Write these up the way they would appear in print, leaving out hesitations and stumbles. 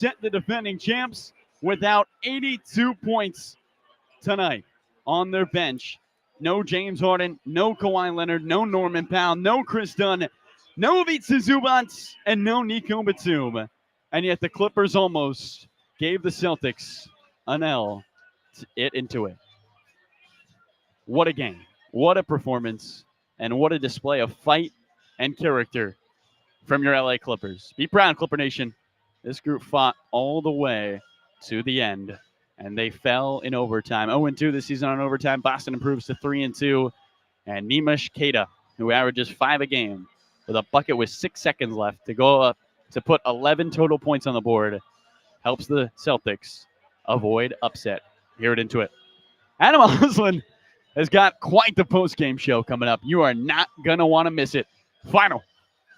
the defending champs without 82 points tonight on their bench. No James Harden, no Kawhi Leonard, no Norman Powell, no Chris Dunn, no Ivica Zubac, and no Nico Batum. And yet the Clippers almost gave the Celtics an L into it. What a game. What a performance. And what a display of fight and character from your LA Clippers. Be proud, Clipper Nation. This group fought all the way to the end, and they fell in overtime. 0-2 this season on overtime. Boston improves to 3-2. And Neemish Queta, who averages 5 a game, with a bucket with 6 seconds left to go up to put 11 total points on the board, helps the Celtics avoid upset. Hear it into it. Adam Oslin has got quite the post-game show coming up. You are not going to want to miss it. Final.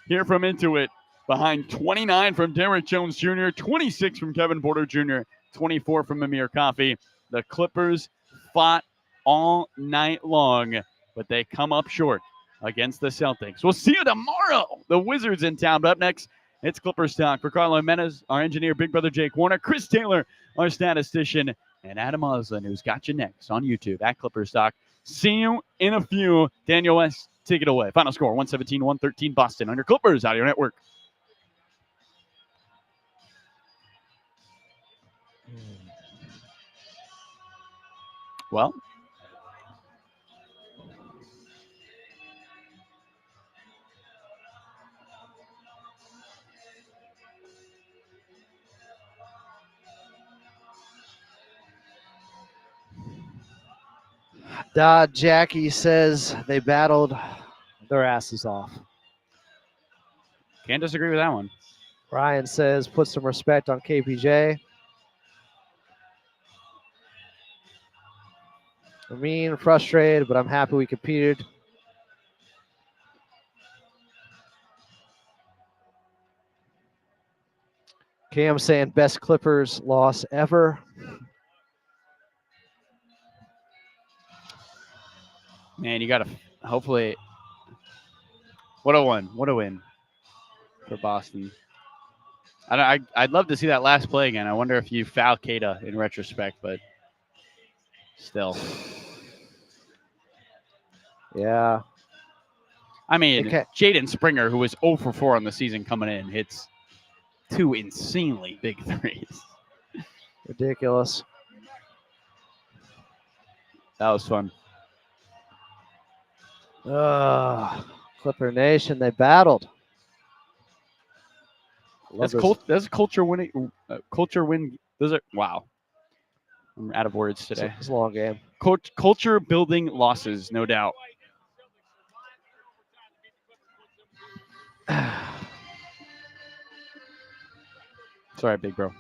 Hear from Into It. Behind 29 from Derrick Jones Jr., 26 from Kevin Porter Jr., 24 from Amir Coffey. The Clippers fought all night long, but they come up short against the Celtics. We'll see you tomorrow. The Wizards in town. But up next, it's Clippers Talk. For Carlo Jimenez, our engineer, Big Brother Jake Warner, Chris Taylor, our statistician, and Adam Oslin, who's got you next on YouTube at Clippers Talk. See you in a few. Daniel West, take it away. Final score, 117-113 Boston on your Clippers Audio Network. Well, Jackie says they battled their asses off. can't disagree with that one. Ryan says put some respect on KPJ. I mean, frustrated, but I'm happy we competed. Cam saying best Clippers loss ever. Man, you got to hopefully. What a win. What a win for Boston. I'd love to see that last play again. I wonder if you foul Queta in retrospect, but still. Yeah. I mean, Jaden Springer, who was 0 for 4 on the season coming in, hits 2 insanely big threes. Ridiculous. That was fun. Clipper Nation, they battled. That's culture winning. Culture win. Those are wow. I'm out of words today. It's a long game. Culture building losses, no doubt. Sorry, big bro.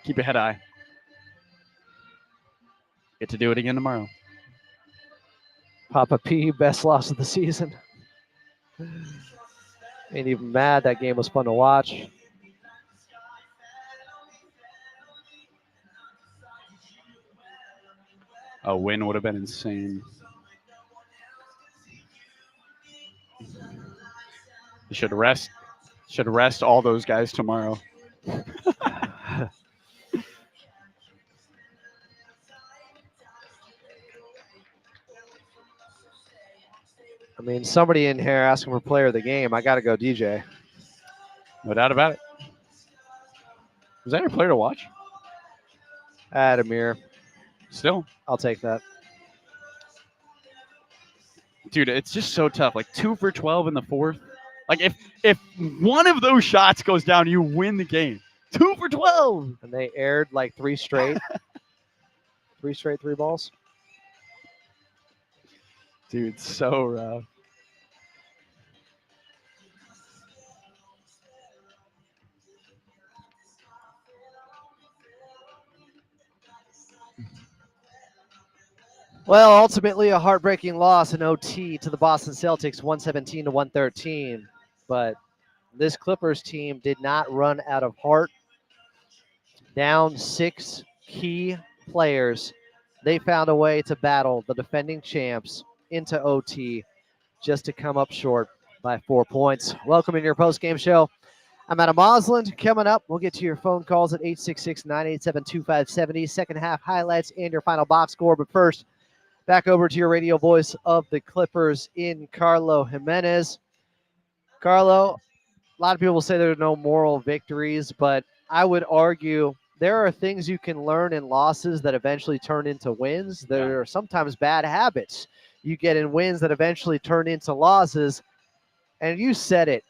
Keep your head high. Get to do it again tomorrow. Papa P, best loss of the season. Ain't even mad. That game was fun to watch. A win would have been insane. You should rest all those guys tomorrow. I mean, somebody in here asking for player of the game. I got to go DJ. No doubt about it. Was that your player to watch? Adamir. Still. I'll take that. Dude, it's just so tough. Like 2 for 12 in the fourth. Like if one of those shots goes down, you win the game. 2 for 12. And they aired like 3 straight. 3 straight 3 balls. Dude, so rough. Well, ultimately a heartbreaking loss in OT to the Boston Celtics, 117-113. But this Clippers team did not run out of heart. Down 6 key players, they found a way to battle the defending champs into OT just to come up short by 4 points. Welcome in your post-game show. I'm Adam Osland. Coming up, we'll get to your phone calls at 866-987-2570. Second half highlights and your final box score. But first, back over to your radio voice of the Clippers in Carlo Jimenez. Carlo, a lot of people say there are no moral victories, but I would argue there are things you can learn in losses that eventually turn into wins. There are sometimes bad habits you get in wins that eventually turn into losses. And you said it.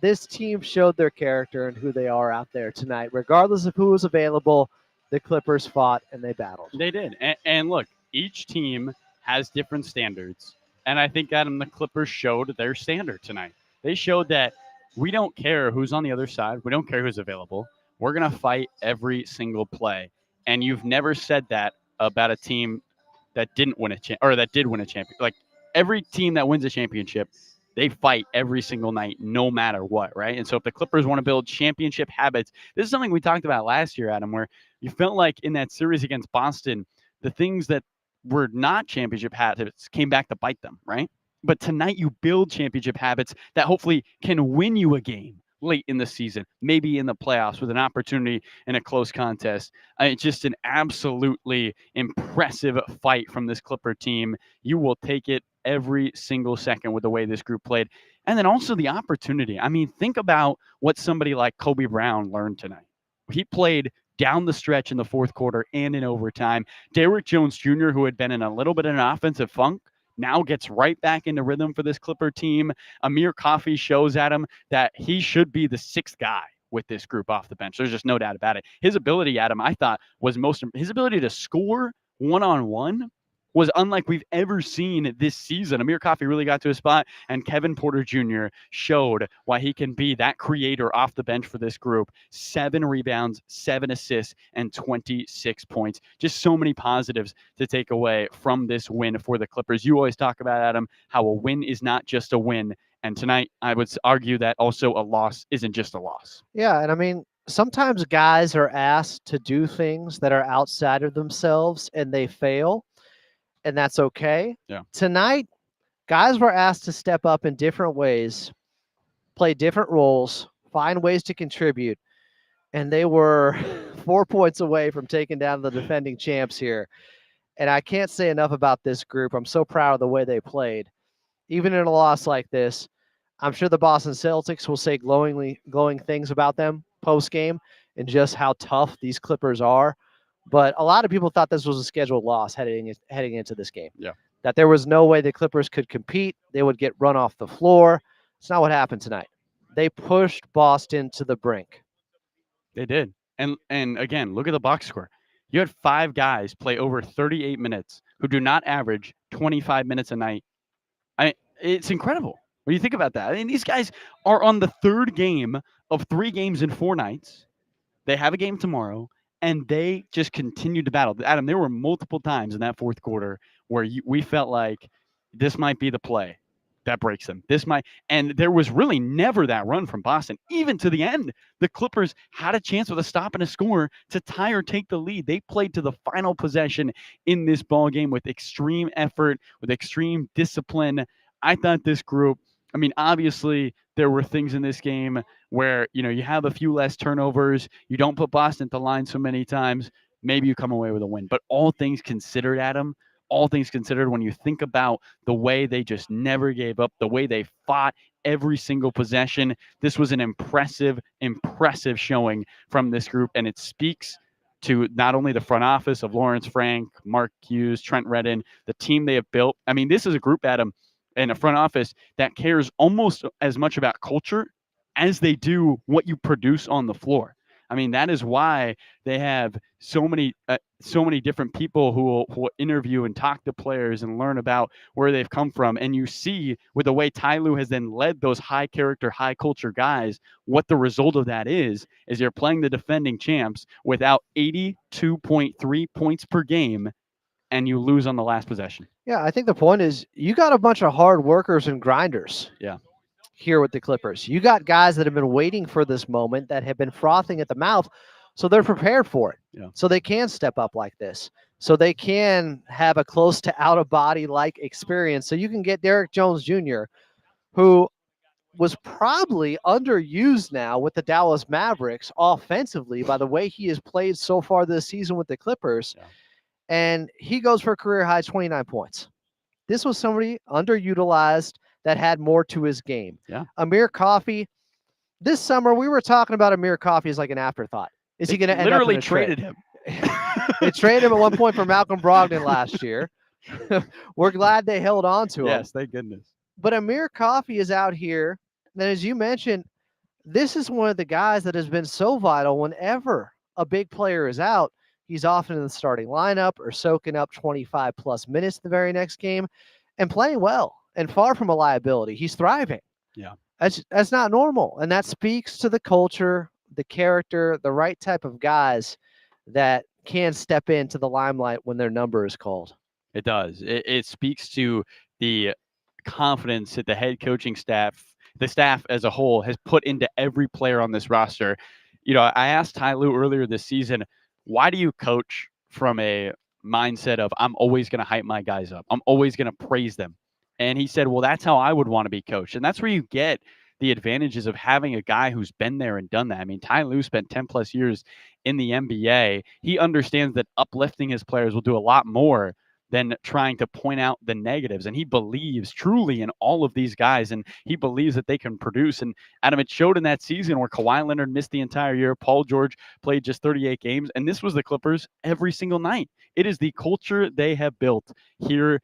This team showed their character and who they are out there tonight. Regardless of who was available, the Clippers fought and they battled. They did. And look, each team has different standards. And I think, Adam, the Clippers showed their standard tonight. They showed that we don't care who's on the other side. We don't care who's available. We're going to fight every single play. And you've never said that about a team that didn't win that did win a championship. Like every team that wins a championship, they fight every single night, no matter what, right? And so if the Clippers want to build championship habits, this is something we talked about last year, Adam, where you felt like in that series against Boston, the things that were not championship habits came back to bite them, right? But tonight you build championship habits that hopefully can win you a game late in the season, maybe in the playoffs with an opportunity in a close contest. It's just an absolutely impressive fight from this Clipper team. You will take it every single second with the way this group played. And then also the opportunity. I mean, think about what somebody like Kobe Brown learned tonight. He played down the stretch in the fourth quarter and in overtime. Derrick Jones Jr., who had been in a little bit of an offensive funk, now gets right back into rhythm for this Clipper team. Amir Coffey shows Adam that he should be the sixth guy with this group off the bench. There's just no doubt about it. His ability, Adam, I thought was his ability to score one-on-one was unlike we've ever seen this season. Amir Coffey really got to a spot, and Kevin Porter Jr. showed why he can be that creator off the bench for this group. 7 rebounds, 7 assists, and 26 points. Just so many positives to take away from this win for the Clippers. You always talk about, Adam, how a win is not just a win. And tonight, I would argue that also a loss isn't just a loss. Yeah, and I mean, sometimes guys are asked to do things that are outside of themselves and they fail. And that's okay. Yeah. Tonight, guys were asked to step up in different ways, play different roles, find ways to contribute, and they were 4 points away from taking down the defending champs here. And I can't say enough about this group. I'm so proud of the way they played. Even in a loss like this, I'm sure the Boston Celtics will say glowing things about them post-game and just how tough these Clippers are. But a lot of people thought this was a scheduled loss heading into this game. Yeah. That there was no way the Clippers could compete. They would get run off the floor. It's not what happened tonight. They pushed Boston to the brink. They did. And again, look at the box score. You had 5 guys play over 38 minutes who do not average 25 minutes a night. It's incredible when you think about that. I mean, these guys are on the 3rd game of 3 games in 4 nights. They have a game tomorrow, and they just continued to battle. Adam, there were multiple times in that fourth quarter where we felt like this might be the play that breaks them. And there was really never that run from Boston. Even to the end, the Clippers had a chance with a stop and a score to tie or take the lead. They played to the final possession in this ball game with extreme effort, with extreme discipline. I thought this group, I mean, obviously there were things in this game where, you have a few less turnovers. You don't put Boston at the line so many times. Maybe you come away with a win. But all things considered, Adam, all things considered, when you think about the way they just never gave up, the way they fought every single possession, this was an impressive showing from this group. And it speaks to not only the front office of Lawrence Frank, Mark Hughes, Trent Redden, the team they have built. I mean, this is a group, Adam, in a front office that cares almost as much about culture as they do what you produce on the floor. I mean, that is why they have so many different people who will interview and talk to players and learn about where they've come from. And you see with the way Ty Lue has then led those high character, high culture guys, what the result of that is you're playing the defending champs without 82.3 points per game, and you lose on the last possession. Yeah, I think the point is you got a bunch of hard workers and grinders. Yeah. Here with the Clippers. You got guys that have been waiting for this moment, that have been frothing at the mouth, so they're prepared for it. Yeah. So they can step up like this. So they can have a close to out-of-body-like experience. So you can get Derrick Jones Jr., who was probably underused now with the Dallas Mavericks offensively by the way he has played so far this season with the Clippers. Yeah. And he goes for a career high 29 points. This was somebody underutilized that had more to his game. Yeah. Amir Coffey, this summer we were talking about Amir Coffey as like an afterthought. Is he going to end up in literally a traded trade? him? They traded him at one point for Malcolm Brogdon last year. We're glad they held on to him. Yes, thank goodness. But Amir Coffey is out here. And as you mentioned, this is one of the guys that has been so vital whenever a big player is out. He's often in the starting lineup or soaking up 25 plus minutes the very next game and playing well and far from a liability. He's thriving. Yeah. That's not normal. And that speaks to the culture, the character, the right type of guys that can step into the limelight when their number is called. It does. It speaks to the confidence that the head coaching staff, the staff as a whole, has put into every player on this roster. You know, I asked Ty Lue earlier this season, why do you coach from a mindset of I'm always going to hype my guys up? I'm always going to praise them. And he said, well, that's how I would want to be coached. And that's where you get the advantages of having a guy who's been there and done that. I mean, Ty Lue spent 10 plus years in the NBA. He understands that uplifting his players will do a lot more than trying to point out the negatives. And he believes truly in all of these guys, and he believes that they can produce. And Adam, it showed in that season where Kawhi Leonard missed the entire year. Paul George played just 38 games, and this was the Clippers every single night. It is the culture they have built here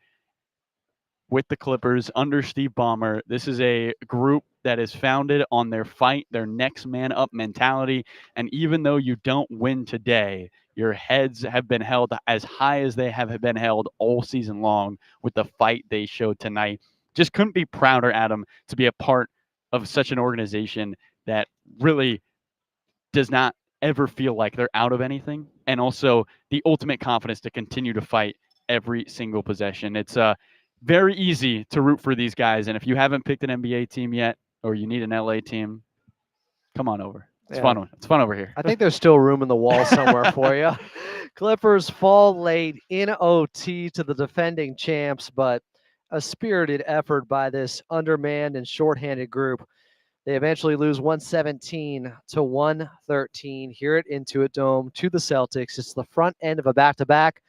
with the Clippers under Steve Ballmer. This is a group that is founded on their fight, their next man up mentality. And even though you don't win today, your heads have been held as high as they have been held all season long with the fight they showed tonight. Just couldn't be prouder, Adam, to be a part of such an organization that really does not ever feel like they're out of anything. And also the ultimate confidence to continue to fight every single possession. It's very easy to root for these guys. And if you haven't picked an NBA team yet, or you need an LA team, come on over. It's fun. It's fun over here. I think there's still room in the wall somewhere for you. Clippers fall late in OT to the defending champs, but a spirited effort by this undermanned and shorthanded group. They eventually lose 117 to 113 here at Intuit Dome to the Celtics. It's the front end of a back-to-back.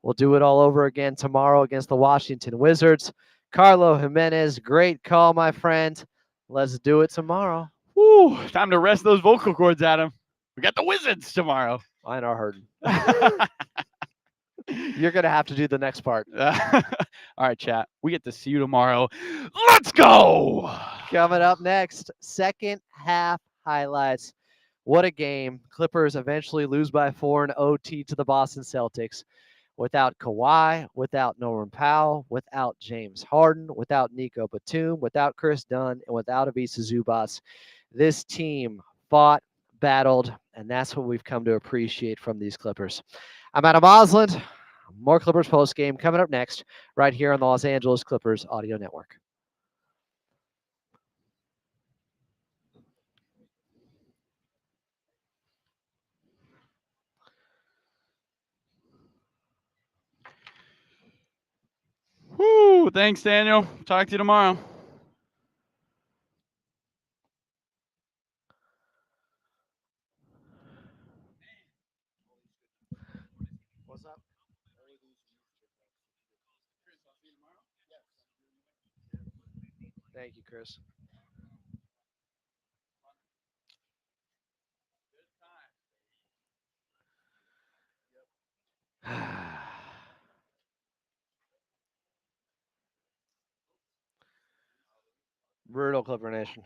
We'll do it all over again tomorrow against the Washington Wizards. Carlo Jimenez, great call, my friend. Let's do it tomorrow. Woo, time to rest those vocal cords, Adam. We got the Wizards tomorrow. Mine are hurting. You're going to have to do the next part. All right, chat. We get to see you tomorrow. Let's go. Coming up next, second half highlights. What a game. Clippers eventually lose by 4 in OT to the Boston Celtics. Without Kawhi, without Norman Powell, without James Harden, without Nico Batum, without Chris Dunn, and without Ivica Zubac, this team fought, battled, and that's what we've come to appreciate from these Clippers. I'm Adam Osland. More Clippers postgame coming up next, right here on the Los Angeles Clippers Audio Network. Woo, thanks, Daniel. Talk to you tomorrow. What's up? Thank you, Chris. Brutal, Clipper Nation.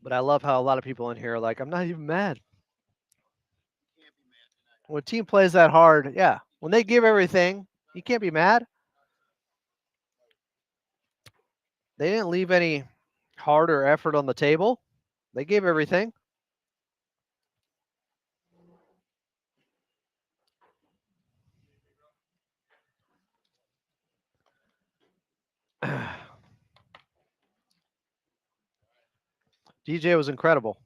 But I love how a lot of people in here are like, I'm not even mad. When a team plays that hard, yeah. When they give everything, you can't be mad. They didn't leave any heart or effort on the table. They gave everything. DJ was incredible.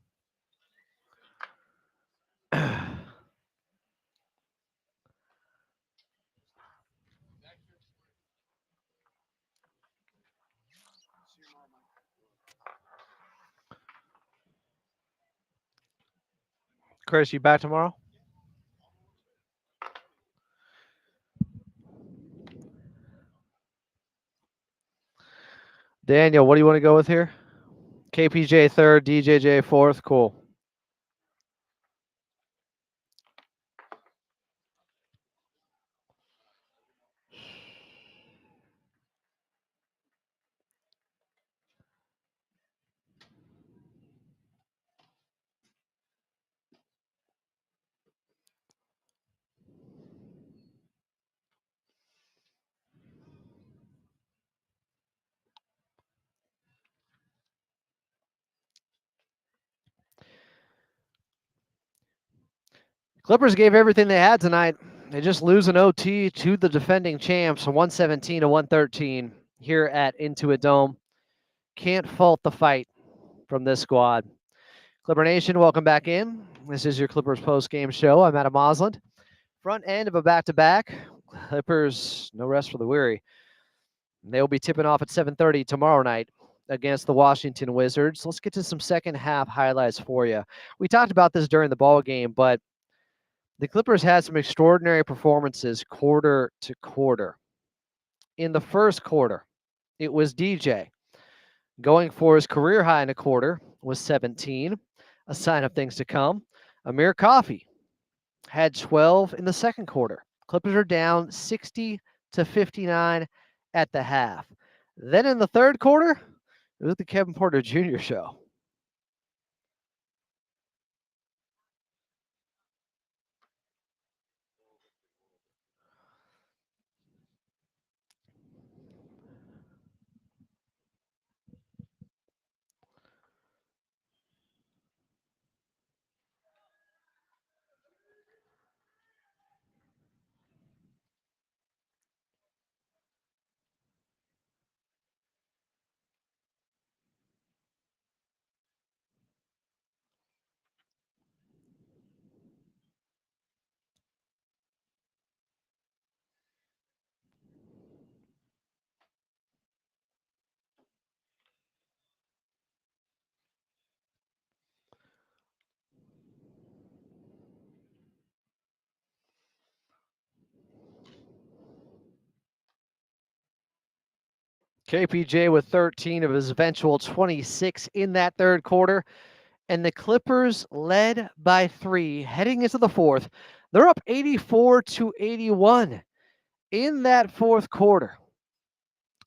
Chris, you back tomorrow? Daniel, what do you want to go with here? KPJ third, DJJ fourth. Cool. Clippers gave everything they had tonight. They just lose an OT to the defending champs, 117 to 113 here at Intuit Dome. Can't fault the fight from this squad. Clipper Nation, welcome back in. This is your Clippers post-game show. I'm Adam Osland. Front end of a back-to-back. Clippers, no rest for the weary. They'll be tipping off at 7:30 tomorrow night against the Washington Wizards. Let's get to some second half highlights for you. We talked about this during the ball game, but the Clippers had some extraordinary performances quarter to quarter. In the first quarter, it was DJ going for his career high in a quarter, was 17, a sign of things to come. Amir Coffey had 12 in the second quarter. Clippers are down 60 to 59 at the half. Then in the third quarter, it was the Kevin Porter Jr. show. KPJ with 13 of his eventual 26 in that third quarter. And the Clippers led by 3 heading into the fourth. They're up 84 to 81 in that fourth quarter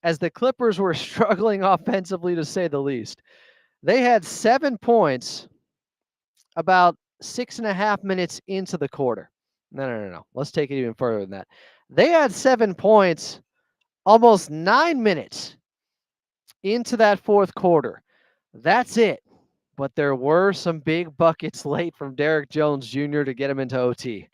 as the Clippers were struggling offensively, to say the least. They had 7 points about 6.5 minutes into the quarter. No. Let's take it even further than that. They had 7 points almost 9 minutes into that fourth quarter. That's it. But there were some big buckets late from Derrick Jones Jr. to get him into OT.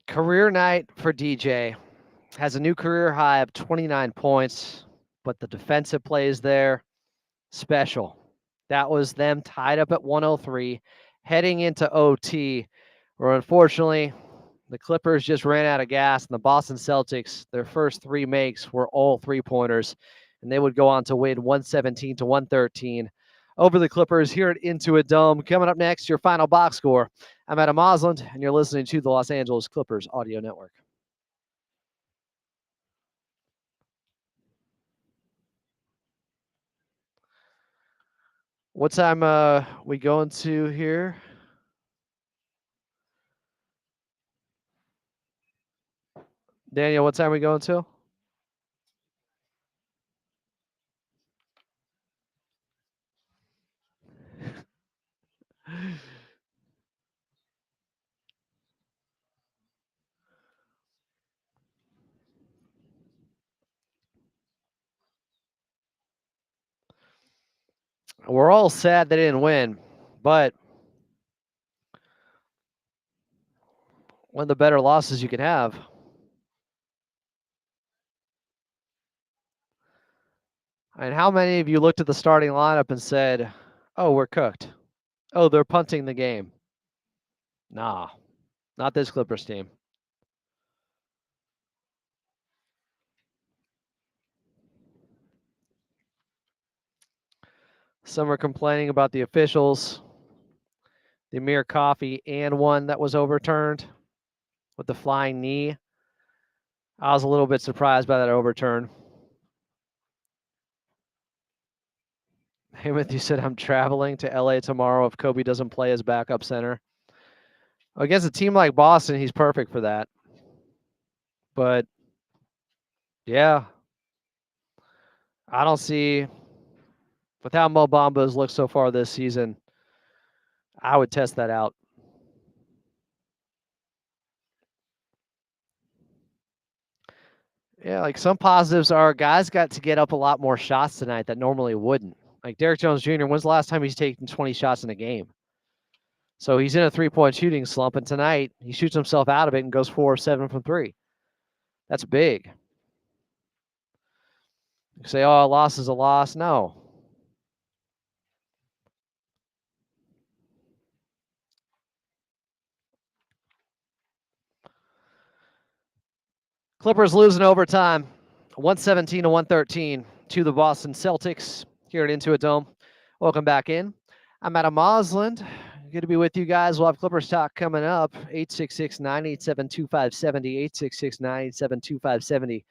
Career night for DJ. Has a new career high of 29 points, but the defensive plays there, special. That was them tied up at 103, heading into OT, where unfortunately the Clippers just ran out of gas, and the Boston Celtics, their first 3 makes were all 3-pointers, and they would go on to win 117 to 113 over the Clippers here at Intuit Dome. Coming up next, your final box score. I'm Adam Osland, and you're listening to the Los Angeles Clippers Audio Network. What time we going to here? Daniel, what time we going to? We're all sad they didn't win, but one of the better losses you can have. And how many of you looked at the starting lineup and said, oh, we're cooked? Oh, they're punting the game. Nah, not this Clippers team. Some are complaining about the officials. The Amir Coffey and one that was overturned with the flying knee. I was a little bit surprised by that overturn. Timothy said, I'm traveling to LA tomorrow if Kobe doesn't play as backup center. Against a team like Boston, he's perfect for that. But yeah, I don't see, with how Mo Bamba's looked so far this season, I would test that out. Yeah, like some positives are guys got to get up a lot more shots tonight that normally wouldn't. Like Derrick Jones Jr., when's the last time he's taken 20 shots in a game? So he's in a three-point shooting slump, and tonight he shoots himself out of it and goes 4 of 7 from 3. That's big. You say, oh, a loss is a loss. No. Clippers losing overtime, 117 to 113 to the Boston Celtics here at Intuit Dome. Welcome back in. I'm Adam Mosland. Good to be with you guys. We'll have Clippers talk coming up. 866-987-2570, 866-987-2570.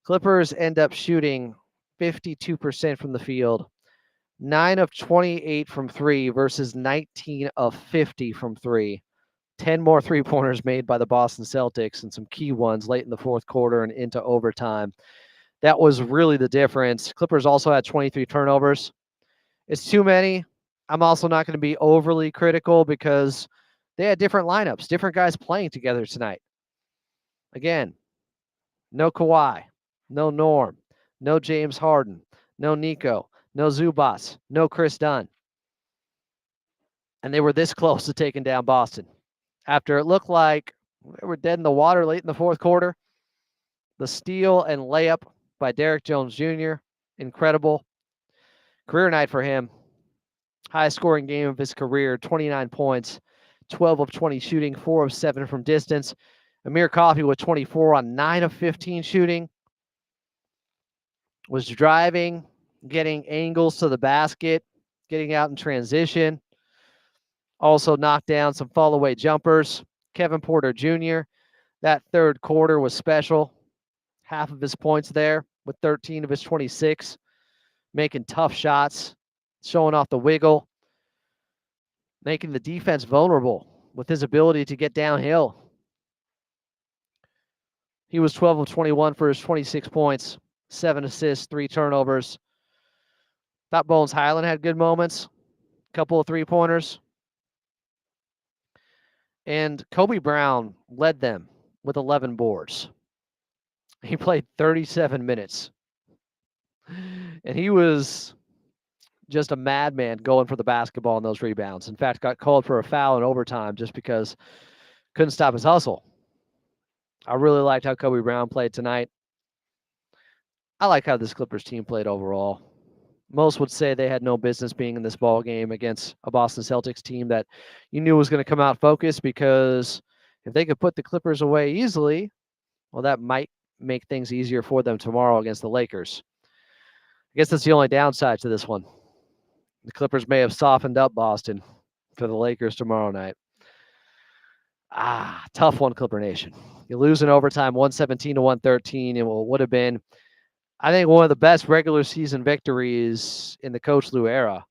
Clippers end up shooting 52% from the field, 9 of 28 from 3 versus 19 of 50 from 3. 10 more three-pointers made by the Boston Celtics and some key ones late in the fourth quarter and into overtime. That was really the difference. Clippers also had 23 turnovers. It's too many. I'm also not going to be overly critical because they had different lineups, different guys playing together tonight. Again, no Kawhi, no Norm, no James Harden, no Nico, no Zubas, no Chris Dunn. And they were this close to taking down Boston. After it looked like they were dead in the water late in the fourth quarter, the steal and layup by Derrick Jones Jr., incredible. Career night for him. Highest scoring game of his career, 29 points, 12 of 20 shooting, 4 of 7 from distance. Amir Coffey with 24 on 9 of 15 shooting. Was driving, getting angles to the basket, getting out in transition. Also knocked down some fall-away jumpers. Kevin Porter Jr., that third quarter was special. Half of his points there with 13 of his 26. Making tough shots, showing off the wiggle. Making the defense vulnerable with his ability to get downhill. He was 12 of 21 for his 26 points, 7 assists, 3 turnovers. Thought Bones Highland had good moments. Couple of three-pointers. And Kobe Brown led them with 11 boards. He played 37 minutes. And he was just a madman going for the basketball and those rebounds. In fact, got called for a foul in overtime just because couldn't stop his hustle. I really liked how Kobe Brown played tonight. I like how this Clippers team played overall. Most would say they had no business being in this ball game against a Boston Celtics team that you knew was going to come out focused, because if they could put the Clippers away easily, well, that might make things easier for them tomorrow against the Lakers. I guess that's the only downside to this one. The Clippers may have softened up Boston for the Lakers tomorrow night. Tough one, Clipper Nation. You lose in overtime 117 to 113, and what would have been, I think, one of the best regular season victories in the Coach Lue era,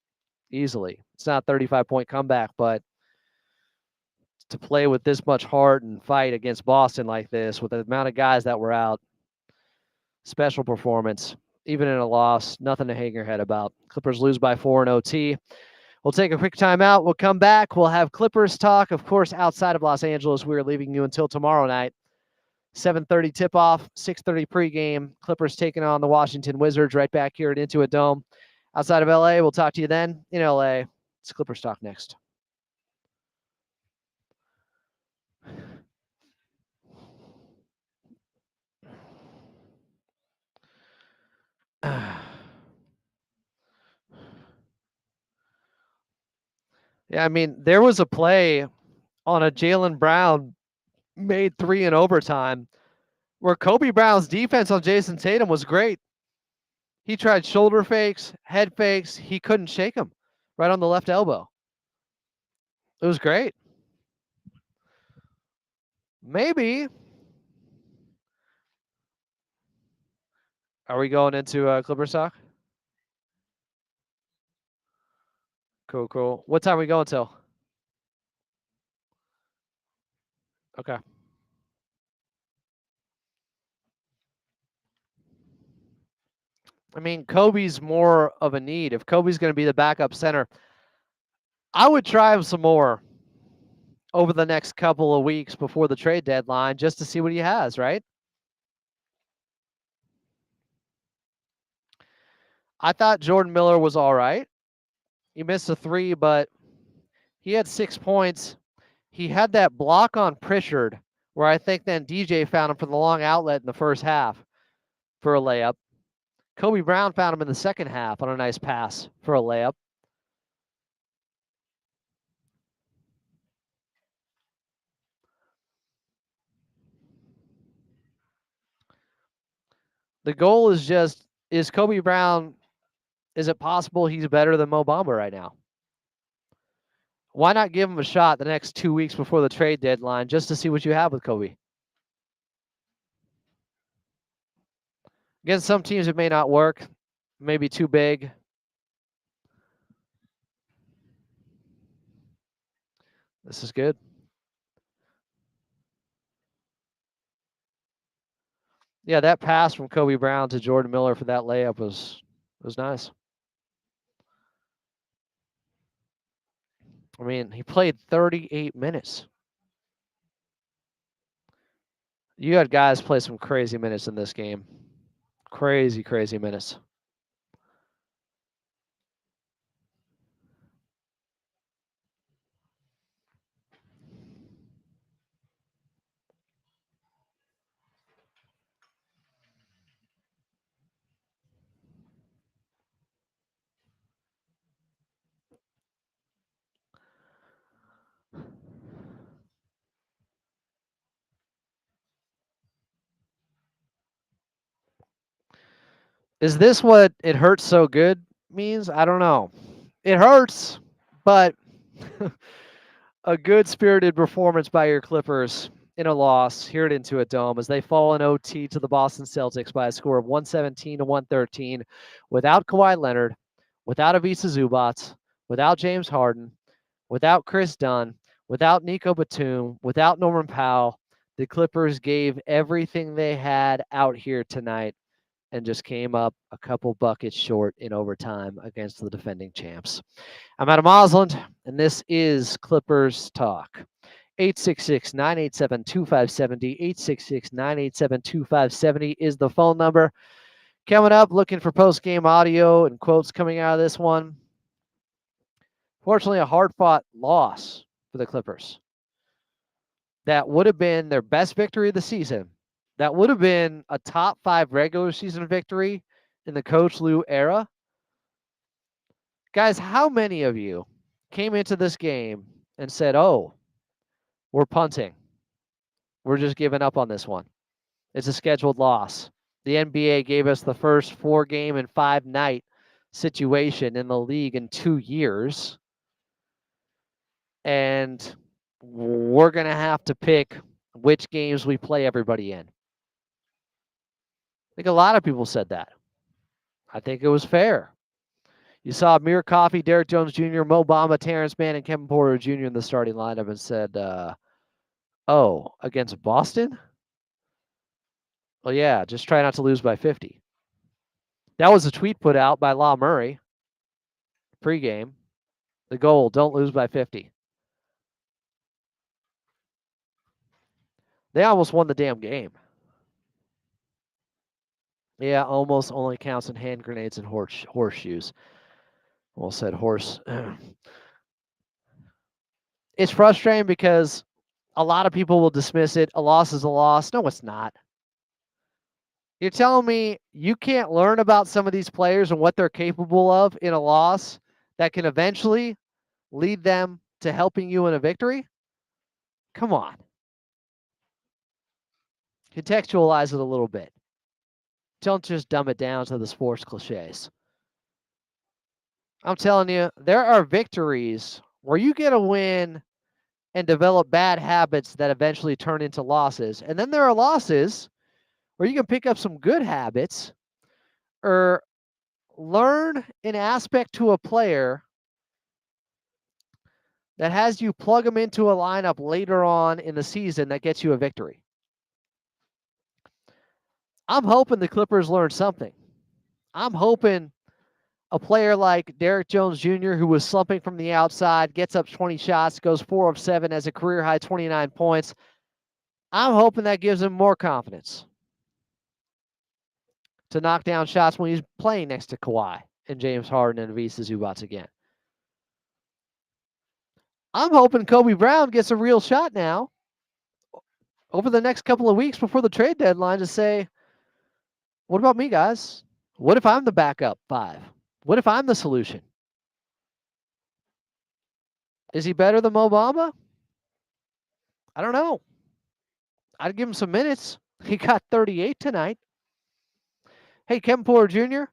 easily. It's not a 35-point comeback, but to play with this much heart and fight against Boston like this, with the amount of guys that were out, special performance. Even in a loss, nothing to hang your head about. Clippers lose by 4 in OT. We'll take a quick timeout. We'll come back. We'll have Clippers talk, of course, outside of Los Angeles. We're leaving you until tomorrow night. 7:30 tip-off, 6:30 pregame. Clippers taking on the Washington Wizards right back here at Intuit Dome. Outside of LA, we'll talk to you then. In LA, it's Clippers talk next. Yeah, I mean, there was a play on a Jaylen Brown made 3 in overtime where Kobe Brown's defense on Jason Tatum was great. He tried shoulder fakes, head fakes. He couldn't shake him right on the left elbow. It was great. Maybe. Are we going into Clippers talk? Cool, cool. What time are we going till? Okay. I mean, Kobe's more of a need. If Kobe's going to be the backup center, I would try him some more over the next couple of weeks before the trade deadline just to see what he has, right? I thought Jordan Miller was all right. He missed a 3, but he had 6 points. He had that block on Pritchard where I think then DJ found him for the long outlet in the first half for a layup. Kobe Brown found him in the second half on a nice pass for a layup. The goal is just, is Kobe Brown, is it possible he's better than Mo Bamba right now? Why not give him a shot the next 2 weeks before the trade deadline just to see what you have with Kobe? Against some teams, it may not work. Maybe too big. This is good. Yeah, that pass from Kobe Brown to Jordan Miller for that layup was nice. I mean, he played 38 minutes. You had guys play some crazy minutes in this game. Crazy, crazy minutes. Is this what it hurts so good means? I don't know. It hurts, but a good spirited performance by your Clippers in a loss here at Intuit Dome as they fall in OT to the Boston Celtics by a score of 117 to 113 without Kawhi Leonard, without Ivica Zubac, without James Harden, without Chris Dunn, without Nico Batum, without Norman Powell. The Clippers gave everything they had out here tonight and just came up a couple buckets short in overtime against the defending champs. I'm Adam Osland, and this is Clippers Talk. 866-987-2570, 866-987-2570 is the phone number. Coming up, looking for post-game audio and quotes coming out of this one. Fortunately, a hard-fought loss for the Clippers. That would have been their best victory of the season. That would have been a top 5 regular season victory in the Coach Lue era. Guys, how many of you came into this game and said, oh, we're punting. We're just giving up on this one. It's a scheduled loss. The NBA gave us the first 4-game and 5-night situation in the league in 2 years. And we're going to have to pick which games we play everybody in. I think a lot of people said that. I think it was fair. You saw Amir Coffey, Derek Jones Jr., Mo Bamba, Terrence Mann, and Kevin Porter Jr. in the starting lineup and said, oh, against Boston? Well, yeah, just try not to lose by 50. That was a tweet put out by Law Murray pregame. The goal, don't lose by 50. They almost won the damn game. Yeah, almost only counts in hand grenades and horseshoes. Almost said horse. It's frustrating because a lot of people will dismiss it. A loss is a loss. No, it's not. You're telling me you can't learn about some of these players and what they're capable of in a loss that can eventually lead them to helping you in a victory? Come on. Contextualize it a little bit. Don't just dumb it down to the sports cliches. I'm telling you, there are victories where you get a win and develop bad habits that eventually turn into losses. And then there are losses where you can pick up some good habits or learn an aspect to a player that has you plug them into a lineup later on in the season that gets you a victory. I'm hoping the Clippers learn something. I'm hoping a player like Derrick Jones Jr., who was slumping from the outside, gets up 20 shots, goes 4 of 7, has a career high 29 points. I'm hoping that gives him more confidence to knock down shots when he's playing next to Kawhi and James Harden and Ivica Zubac again. I'm hoping Kobe Brown gets a real shot now over the next couple of weeks before the trade deadline to say, what about me, guys? What if I'm the backup 5? What if I'm the solution? Is he better than Mo Bamba? I don't know. I'd give him some minutes. He got 38 tonight. Hey, Kevin Porter Jr.,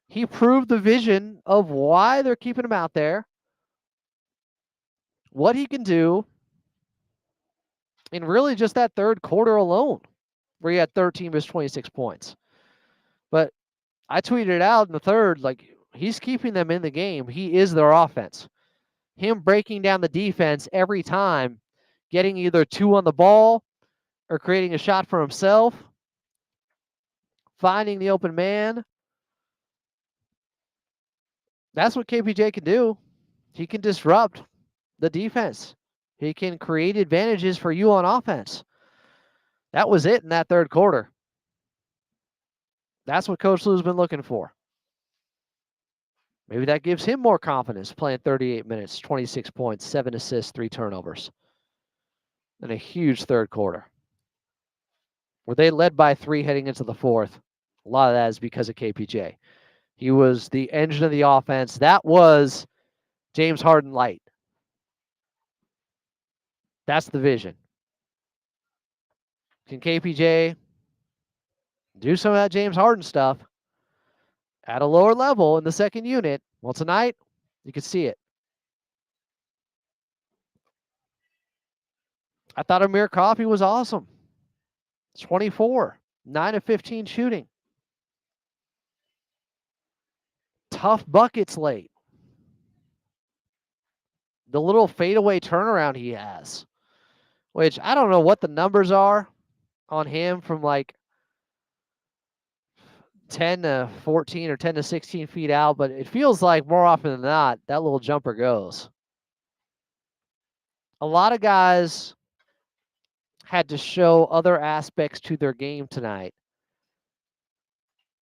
he proved the vision of why they're keeping him out there, what he can do in really just that third quarter alone, where he had 13 of his 26 points. But I tweeted it out in the third, like, he's keeping them in the game. He is their offense. Him breaking down the defense every time, getting either 2 on the ball or creating a shot for himself, finding the open man. That's what KPJ can do. He can disrupt the defense. He can create advantages for you on offense. That was it in that third quarter. That's what Coach Lou's been looking for. Maybe that gives him more confidence playing 38 minutes, 26 points, 7 assists, 3 turnovers. And a huge third quarter. Were they led by 3 heading into the fourth? A lot of that is because of KPJ. He was the engine of the offense. That was James Harden light. That's the vision. Can KPJ do some of that James Harden stuff at a lower level in the second unit? Well, tonight, you can see it. I thought Amir Coffey was awesome. 24, 9 of 15 shooting. Tough buckets late. The little fadeaway turnaround he has, which I don't know what the numbers are on him from like 10 to 14 or 10 to 16 feet out, but it feels like more often than not, that little jumper goes. A lot of guys had to show other aspects to their game tonight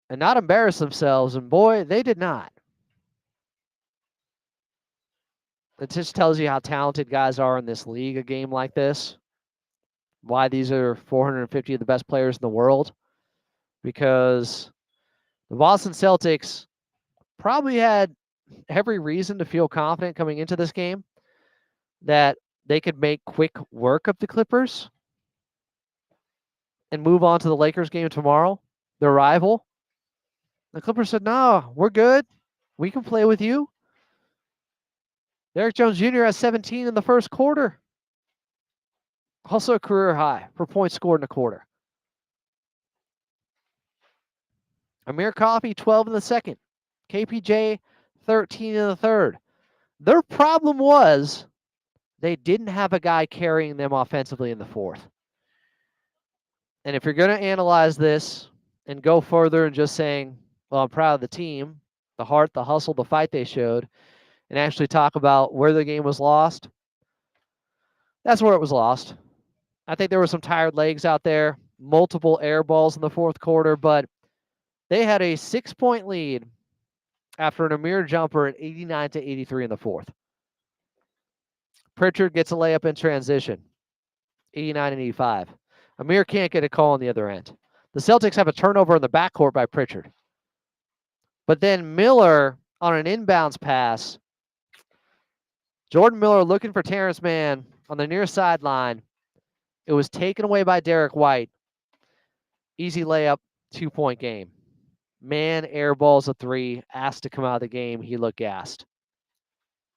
and not embarrass themselves, and boy, they did not. It just tells you how talented guys are in this league, a game like this. Why these are 450 of the best players in the world. Because the Boston Celtics probably had every reason to feel confident coming into this game that they could make quick work of the Clippers and move on to the Lakers game tomorrow, their rival. The Clippers said, no, we're good. We can play with you. Derrick Jones Jr. has 17 in the first quarter. Also a career high for points scored in a quarter. Amir Coffey, 12 in the second. KPJ, 13 in the third. Their problem was they didn't have a guy carrying them offensively in the fourth. And if you're going to analyze this and go further and just saying, well, I'm proud of the team, the heart, the hustle, the fight they showed, and actually talk about where the game was lost, that's where it was lost. I think there were some tired legs out there, multiple air balls in the fourth quarter, but they had a 6-point lead after an Amir jumper at 89-83 in the fourth. Pritchard gets a layup in transition, 89-85. Amir can't get a call on the other end. The Celtics have a turnover in the backcourt by Pritchard. But then Miller on an inbounds pass, Jordan Miller looking for Terrence Mann on the near sideline. It was taken away by Derek White. Easy layup, 2-point game. Mann airballs a three, asked to come out of the game. He looked gassed.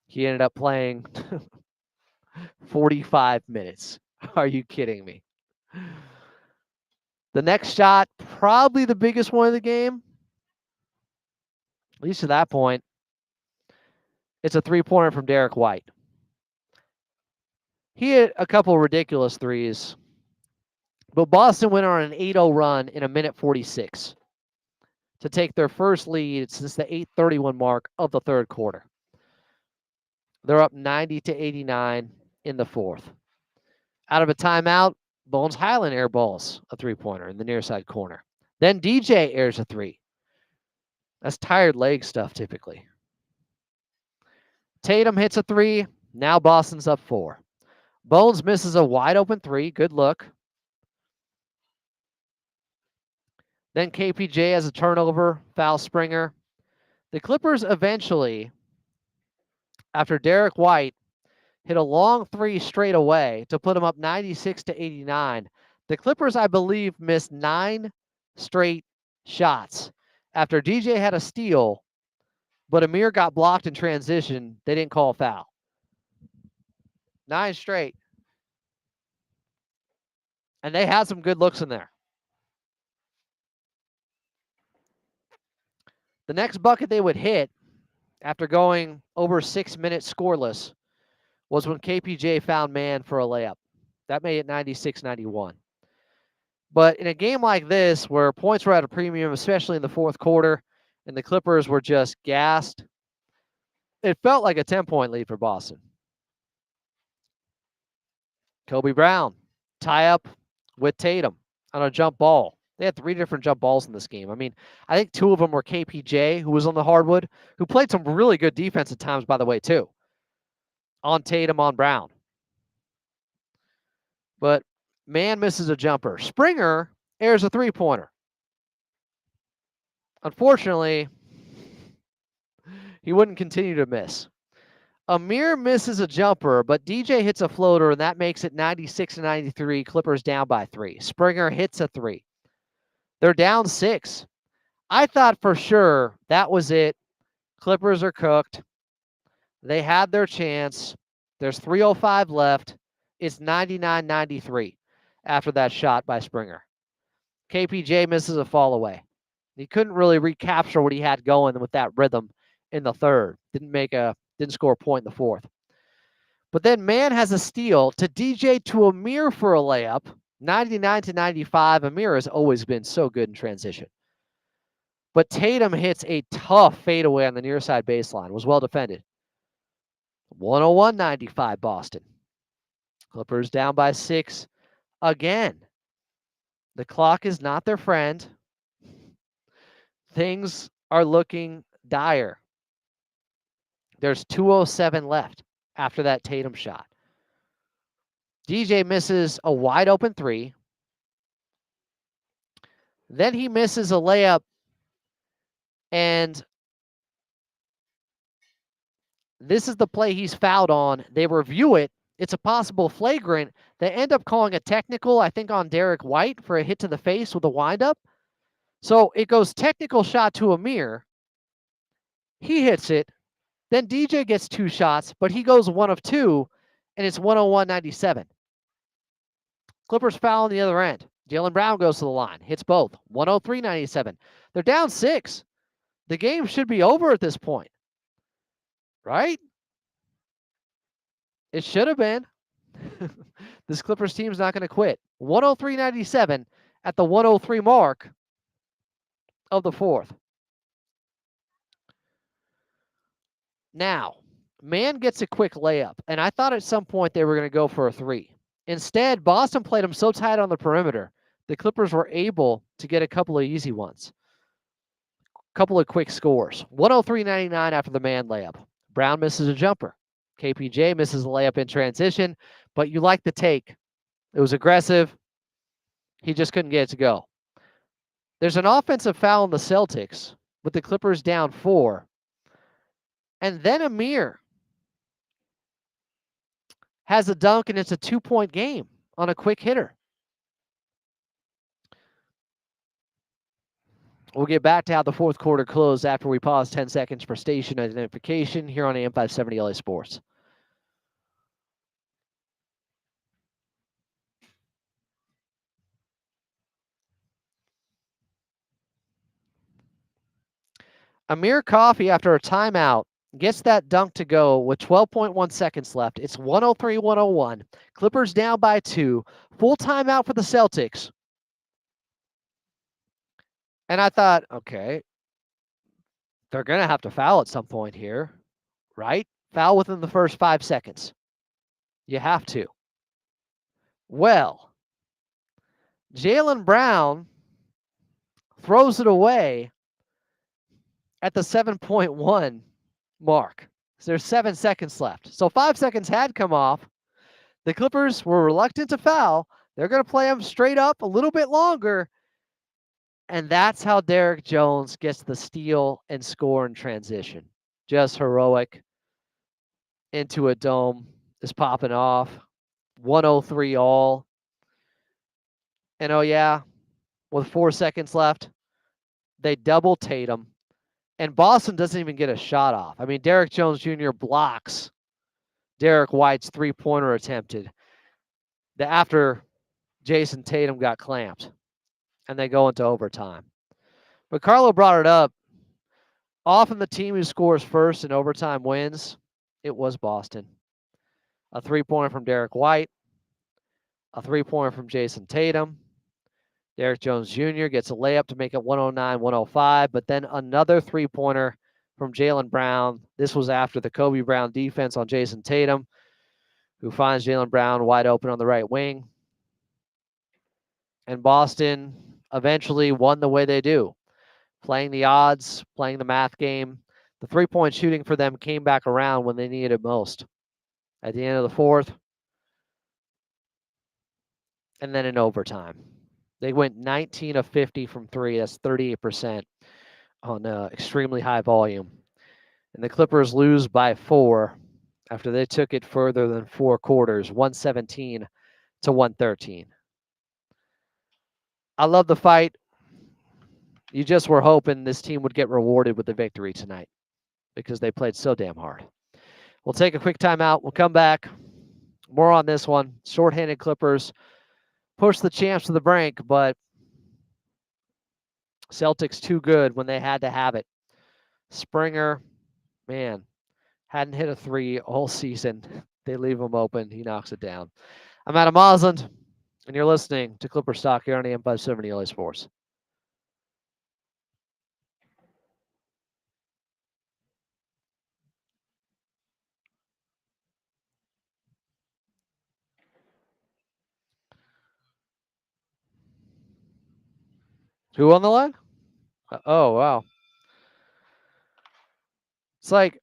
He ended up playing 45 minutes. Are you kidding me? The next shot, probably the biggest one of the game, at least to that point. It's a three-pointer from Derek White. He hit a couple ridiculous threes, but Boston went on an 8-0 run in a minute 46 to take their first lead since the 8:31 mark of the third quarter. They're up 90-89 in the fourth. Out of a timeout, Bones Highland airballs a three-pointer in the near side corner. Then DJ airs a three. That's tired leg stuff typically. Tatum hits a three. Now Boston's up 4. Bones misses a wide open three. Good look. Then KPJ has a turnover, foul Springer. The Clippers eventually, after Derek White hit a long three straight away to put them up 96-89, the Clippers, I believe, missed 9 straight shots. After DJ had a steal, but Amir got blocked in transition, they didn't call a foul. 9 straight. And they had some good looks in there. The next bucket they would hit after going over 6 minutes scoreless was when KPJ found Mann for a layup. That made it 96-91. But in a game like this, where points were at a premium, especially in the fourth quarter, and the Clippers were just gassed, it felt like a 10-point lead for Boston. Kobe Brown, tie up with Tatum on a jump ball. They had 3 different jump balls in this game. I mean, I think 2 of them were KPJ, who was on the hardwood, who played some really good defense at times, by the way, too. On Tatum, on Brown. But Mann misses a jumper. Springer airs a three-pointer. Unfortunately, he wouldn't continue to miss. Amir misses a jumper, but DJ hits a floater, and that makes it 96-93. Clippers down by 3. Springer hits a 3. They're down 6. I thought for sure that was it. Clippers are cooked. They had their chance. There's 3:05 left. It's 99-93 after that shot by Springer. KPJ misses a fall away. He couldn't really recapture what he had going with that rhythm in the third. Didn't score a point in the fourth. But then Mann has a steal to DJ to Amir for a layup. 99-95. Amir has always been so good in transition. But Tatum hits a tough fadeaway on the near side baseline. Was well defended. 101-95 Boston. Clippers down by 6 again. The clock is not their friend. Things are looking dire. There's 2:07 left after that Tatum shot. DJ misses a wide open 3. Then he misses a layup, and this is the play he's fouled on. They review it. It's a possible flagrant. They end up calling a technical, I think, on Derek White for a hit to the face with a windup. So it goes technical shot to Amir. He hits it. Then DJ gets 2 shots, but he goes 1 of 2, and it's 101-97. Clippers foul on the other end. Jaylen Brown goes to the line, hits both, 103-97. They're down 6. The game should be over at this point, right? It should have been. This Clippers team's not going to quit. 103-97 at the 103 mark of the fourth. Now, Mann gets a quick layup, and I thought at some point they were going to go for a 3. Instead, Boston played them so tight on the perimeter, the Clippers were able to get a couple of easy ones. couple of quick scores. 103-99 after the man layup. Brown misses a jumper. KPJ misses a layup in transition, but you like the take. It was aggressive. He just couldn't get it to go. There's an offensive foul on the Celtics with the Clippers down 4. And then Amir has a dunk, and it's a 2-point game on a quick hitter. We'll get back to how the fourth quarter closed after we pause 10 seconds for station identification here on AM 570 LA Sports. Amir Coffey, after a timeout, gets that dunk to go with 12.1 seconds left. It's 103-101. Clippers down by 2. Full timeout for the Celtics. And I thought, okay, they're going to have to foul at some point here, right? Foul within the first 5 seconds. You have to. Well, Jaylen Brown throws it away at the 7.1 mark. So there's 7 seconds left. So 5 seconds had come off. The Clippers were reluctant to foul. They're going to play them straight up a little bit longer. And that's how Derek Jones gets the steal and score in transition. Just heroic. Into a dome is popping off. 103 all. And oh yeah, with 4 seconds left, they double Tatum. And Boston doesn't even get a shot off. I mean, Derek Jones Jr. blocks Derek White's three-pointer attempted after Jason Tatum got clamped. And they go into overtime. But Carlo brought it up. Often the team who scores first in overtime wins. It was Boston. A three-pointer from Derek White. A three-pointer from Jason Tatum. Derek Jones Jr. gets a layup to make it 109-105, but then another three-pointer from Jaylen Brown. This was after the Kobe Brown defense on Jason Tatum, who finds Jaylen Brown wide open on the right wing. And Boston eventually won the way they do, playing the odds, playing the math game. The three-point shooting for them came back around when they needed it most. At the end of the fourth, and then in overtime. They went 19 of 50 from 3. That's 38% on extremely high volume. And the Clippers lose by 4 after they took it further than 4 quarters, 117-113. I love the fight. You just were hoping this team would get rewarded with the victory tonight because they played so damn hard. We'll take a quick timeout. We'll come back. More on this one. Shorthanded Clippers push the champs to the brink, but Celtics too good when they had to have it. Springer, man, hadn't hit a 3 all season. They leave him open. He knocks it down. I'm Adam Osland, and you're listening to Clipper Stock here on AM 570 LA Sports. Who on the line? Oh, wow. It's like,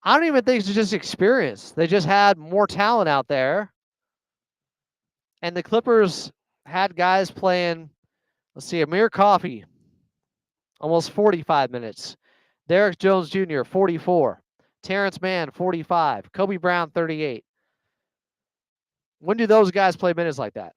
I don't even think it's just experience. They just had more talent out there. And the Clippers had guys playing, let's see, Amir Coffey, almost 45 minutes. Derek Jones Jr., 44. Terrence Mann, 45. Kobe Brown, 38. When do those guys play minutes like that?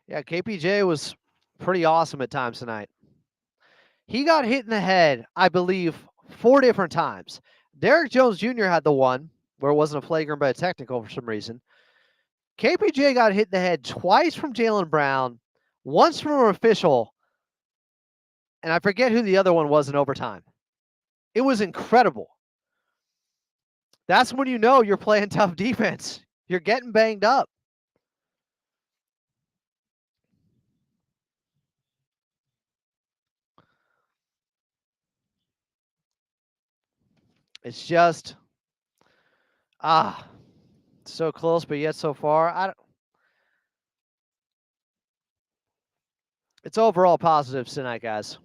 Yeah, KPJ was pretty awesome at times tonight. He got hit in the head, I believe, 4 different times. Derek Jones Jr. had the one where it wasn't a flagrant but a technical for some reason. KPJ got hit in the head twice from Jaylen Brown, once from an official, and I forget who the other one was in overtime. It was incredible That's when you know you're playing tough defense. You're getting banged up. It's just so close, but yet so far. It's overall positives tonight, guys.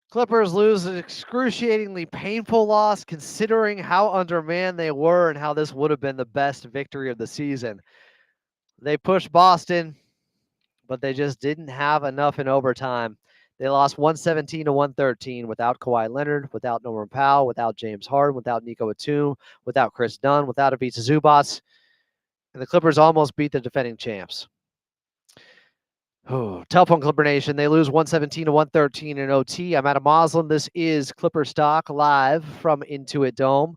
Clippers lose an excruciatingly painful loss considering how undermanned they were and how this would have been the best victory of the season. They pushed Boston, but they just didn't have enough in overtime. They lost 117 to 113 without Kawhi Leonard, without Norman Powell, without James Harden, without Nico Batum, without Chris Dunn, without Ivica Zubac. And the Clippers almost beat the defending champs. Telephone Clipper Nation, they lose 117 to 113 in OT. I'm Adam Moslin. This is Clipper Stock live from Intuit Dome.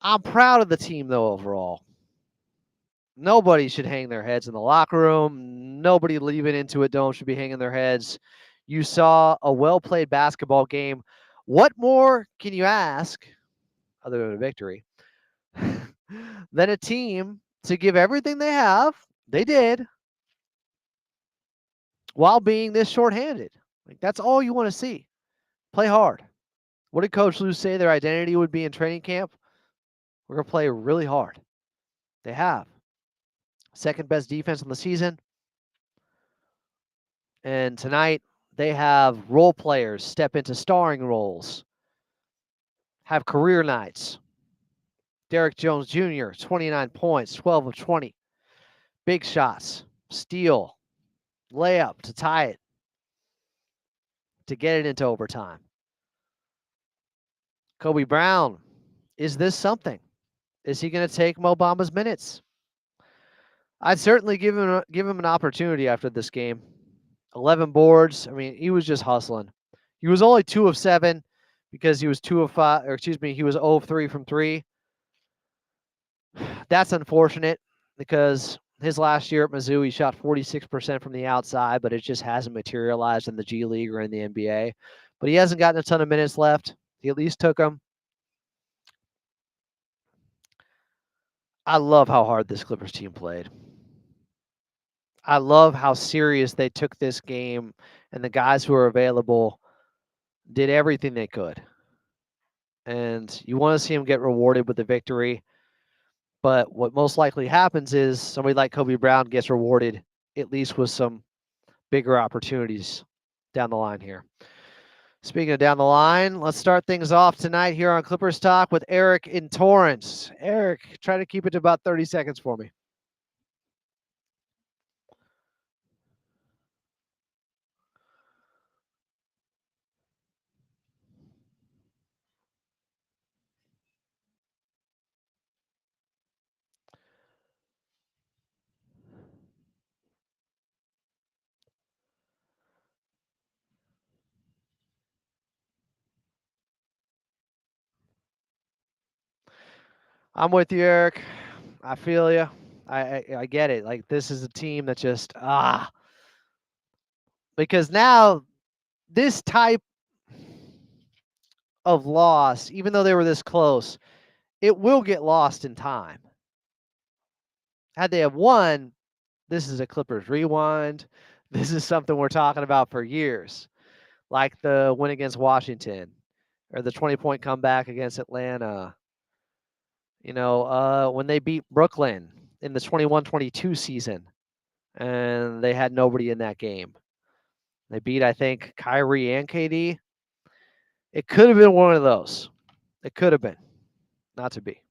I'm proud of the team, though, overall. Nobody should hang their heads in the locker room. Nobody leaving Intuit Dome should be hanging their heads. You saw a well-played basketball game. What more can you ask, other than a victory, than a team to give everything they have? They did, while being this shorthanded. Like, that's all you want to see. Play hard. What did Coach Lou say their identity would be in training camp? We're going to play really hard. They have. Second best defense on the season. And tonight, they have role players step into starring roles, have career nights. Derrick Jones Jr., 29 points, 12 of 20. Big shots, steal, layup to tie it, to get it into overtime. Kobe Brown, is this something? Is he going to take Mo Bamba's minutes? I'd certainly give him an opportunity after this game. 11 boards. I mean, he was just hustling. He was only 2 of 7 because he was 2 of 5, or excuse me, he was 0 of 3 from 3. That's unfortunate because his last year at Mizzou, he shot 46% from the outside, but it just hasn't materialized in the G League or in the NBA. But he hasn't gotten a ton of minutes left. He at least took them. I love how hard this Clippers team played. I love how serious they took this game, and the guys who are available did everything they could. And you want to see them get rewarded with the victory. But what most likely happens is somebody like Kobe Brown gets rewarded at least with some bigger opportunities down the line here. Speaking of down the line, let's start things off tonight here on Clippers Talk with Eric in Torrance. Eric, try to keep it to about 30 seconds for me. I'm with you, Eric. I feel you. I get it. Like, this is a team that just because now this type of loss, even though they were this close, it will get lost in time. Had they have won, this is a Clippers rewind. This is something we're talking about for years, like the win against Washington or the 20-point comeback against Atlanta. You know, when they beat Brooklyn in the 21-22 season, and they had nobody in that game. They beat, I think, Kyrie and KD. It could have been one of those. It could have been. Not to be.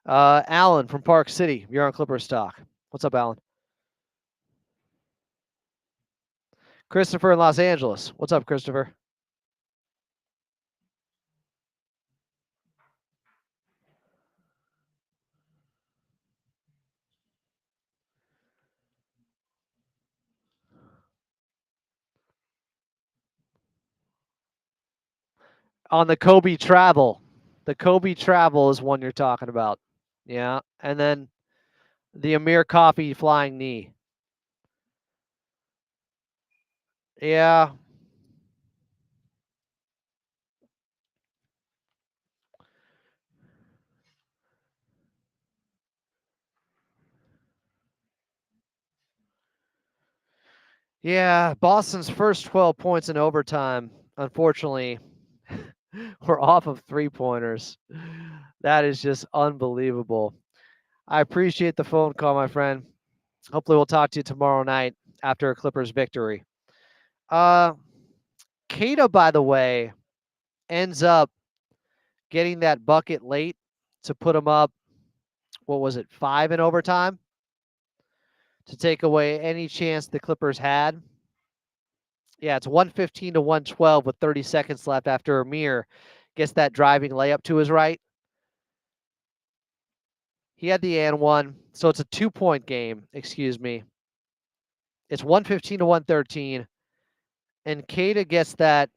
Alan from Park City, you're on Clippers Talk. What's up, Alan? Christopher in Los Angeles. What's up, Christopher? On the Kobe travel. The Kobe travel is one you're talking about. Yeah. And then the Amir Coffee flying knee. Yeah. Yeah. Boston's first 12 points in overtime, unfortunately, were off of 3-pointers. That is just unbelievable. I appreciate the phone call, my friend. Hopefully, we'll talk to you tomorrow night after a Clippers victory. Kata, by the way, ends up getting that bucket late to put him up, what was it, 5 in overtime? To take away any chance the Clippers had. Yeah, it's 115 to 112 with 30 seconds left after Amir gets that driving layup to his right. He had the and one, so it's a 2-point game, excuse me. It's 115 to 113, and Kata gets that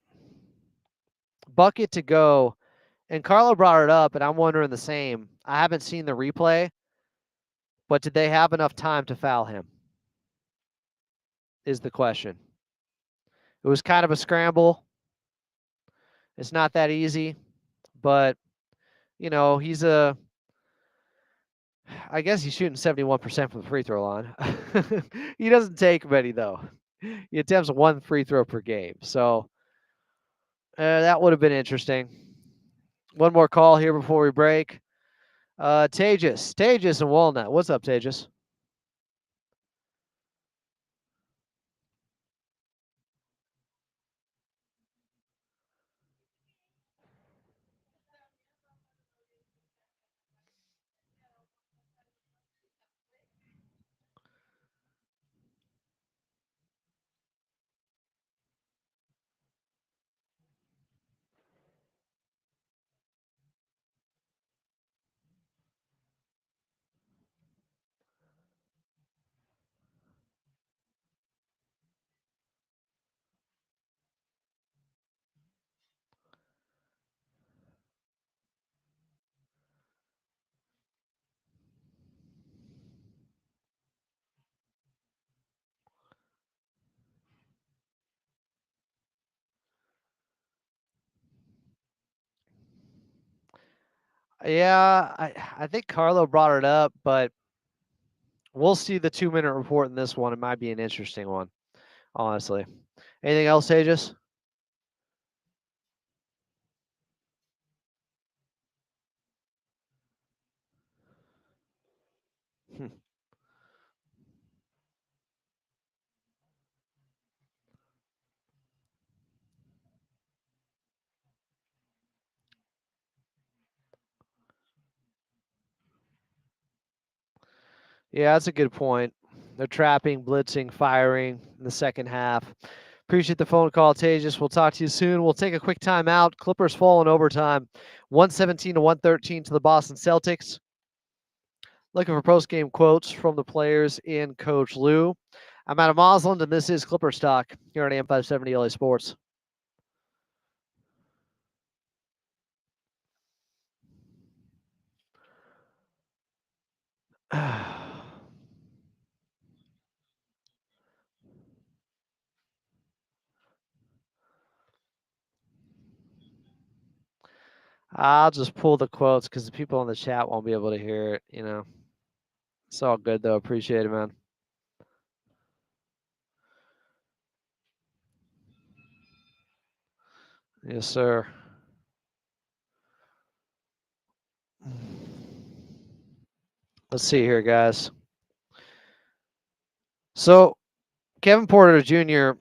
bucket to go. And Carlo brought it up, and I'm wondering the same. I haven't seen the replay, but did they have enough time to foul him? Is the question. It was kind of a scramble. It's not that easy, but, you know, I guess he's shooting 71% from the free throw line. He doesn't take many, though. He attempts 1 free throw per game. So that would have been interesting. One more call here before we break. Tejas and Walnut. What's up, Tejas? Yeah, I think Carlo brought it up, but we'll see the 2-minute report in this one. It might be an interesting one, honestly. Anything else, Tejas? Yeah, that's a good point. They're trapping, blitzing, firing in the second half. Appreciate the phone call, Tejas. We'll talk to you soon. We'll take a quick timeout. Clippers fall in overtime, 117 to 113 to the Boston Celtics. Looking for post-game quotes from the players in Coach Lou. I'm Adam Osland, and this is Clippers Talk here on AM 570 LA Sports. I'll just pull the quotes because the people in the chat won't be able to hear it, you know. It's all good, though. Appreciate it, man. Yes, sir. Let's see here, guys. So, Kevin Porter Jr.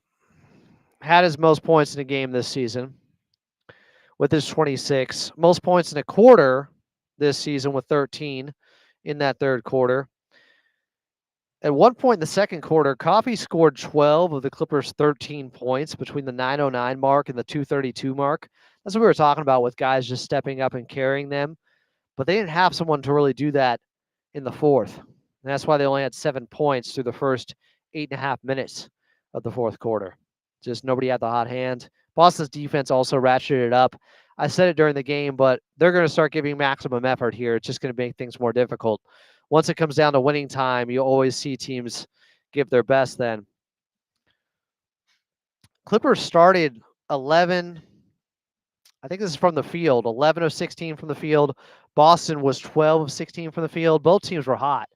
had his most points in a game this season with his 26. Most points in a quarter this season with 13 in that third quarter. At one point in the second quarter, Coffee scored 12 of the Clippers' 13 points between the 9:09 mark and the 2:32 mark. That's what we were talking about with guys just stepping up and carrying them. But they didn't have someone to really do that in the fourth. And that's why they only had 7 points through the first 8.5 minutes of the fourth quarter. Just nobody had the hot hand. Boston's defense also ratcheted it up. I said it during the game, but they're going to start giving maximum effort here. It's just going to make things more difficult. Once it comes down to winning time, you always see teams give their best then. Clippers started 11. I think this is from the field. 11 of 16 from the field. Boston was 12 of 16 from the field. Both teams were hot.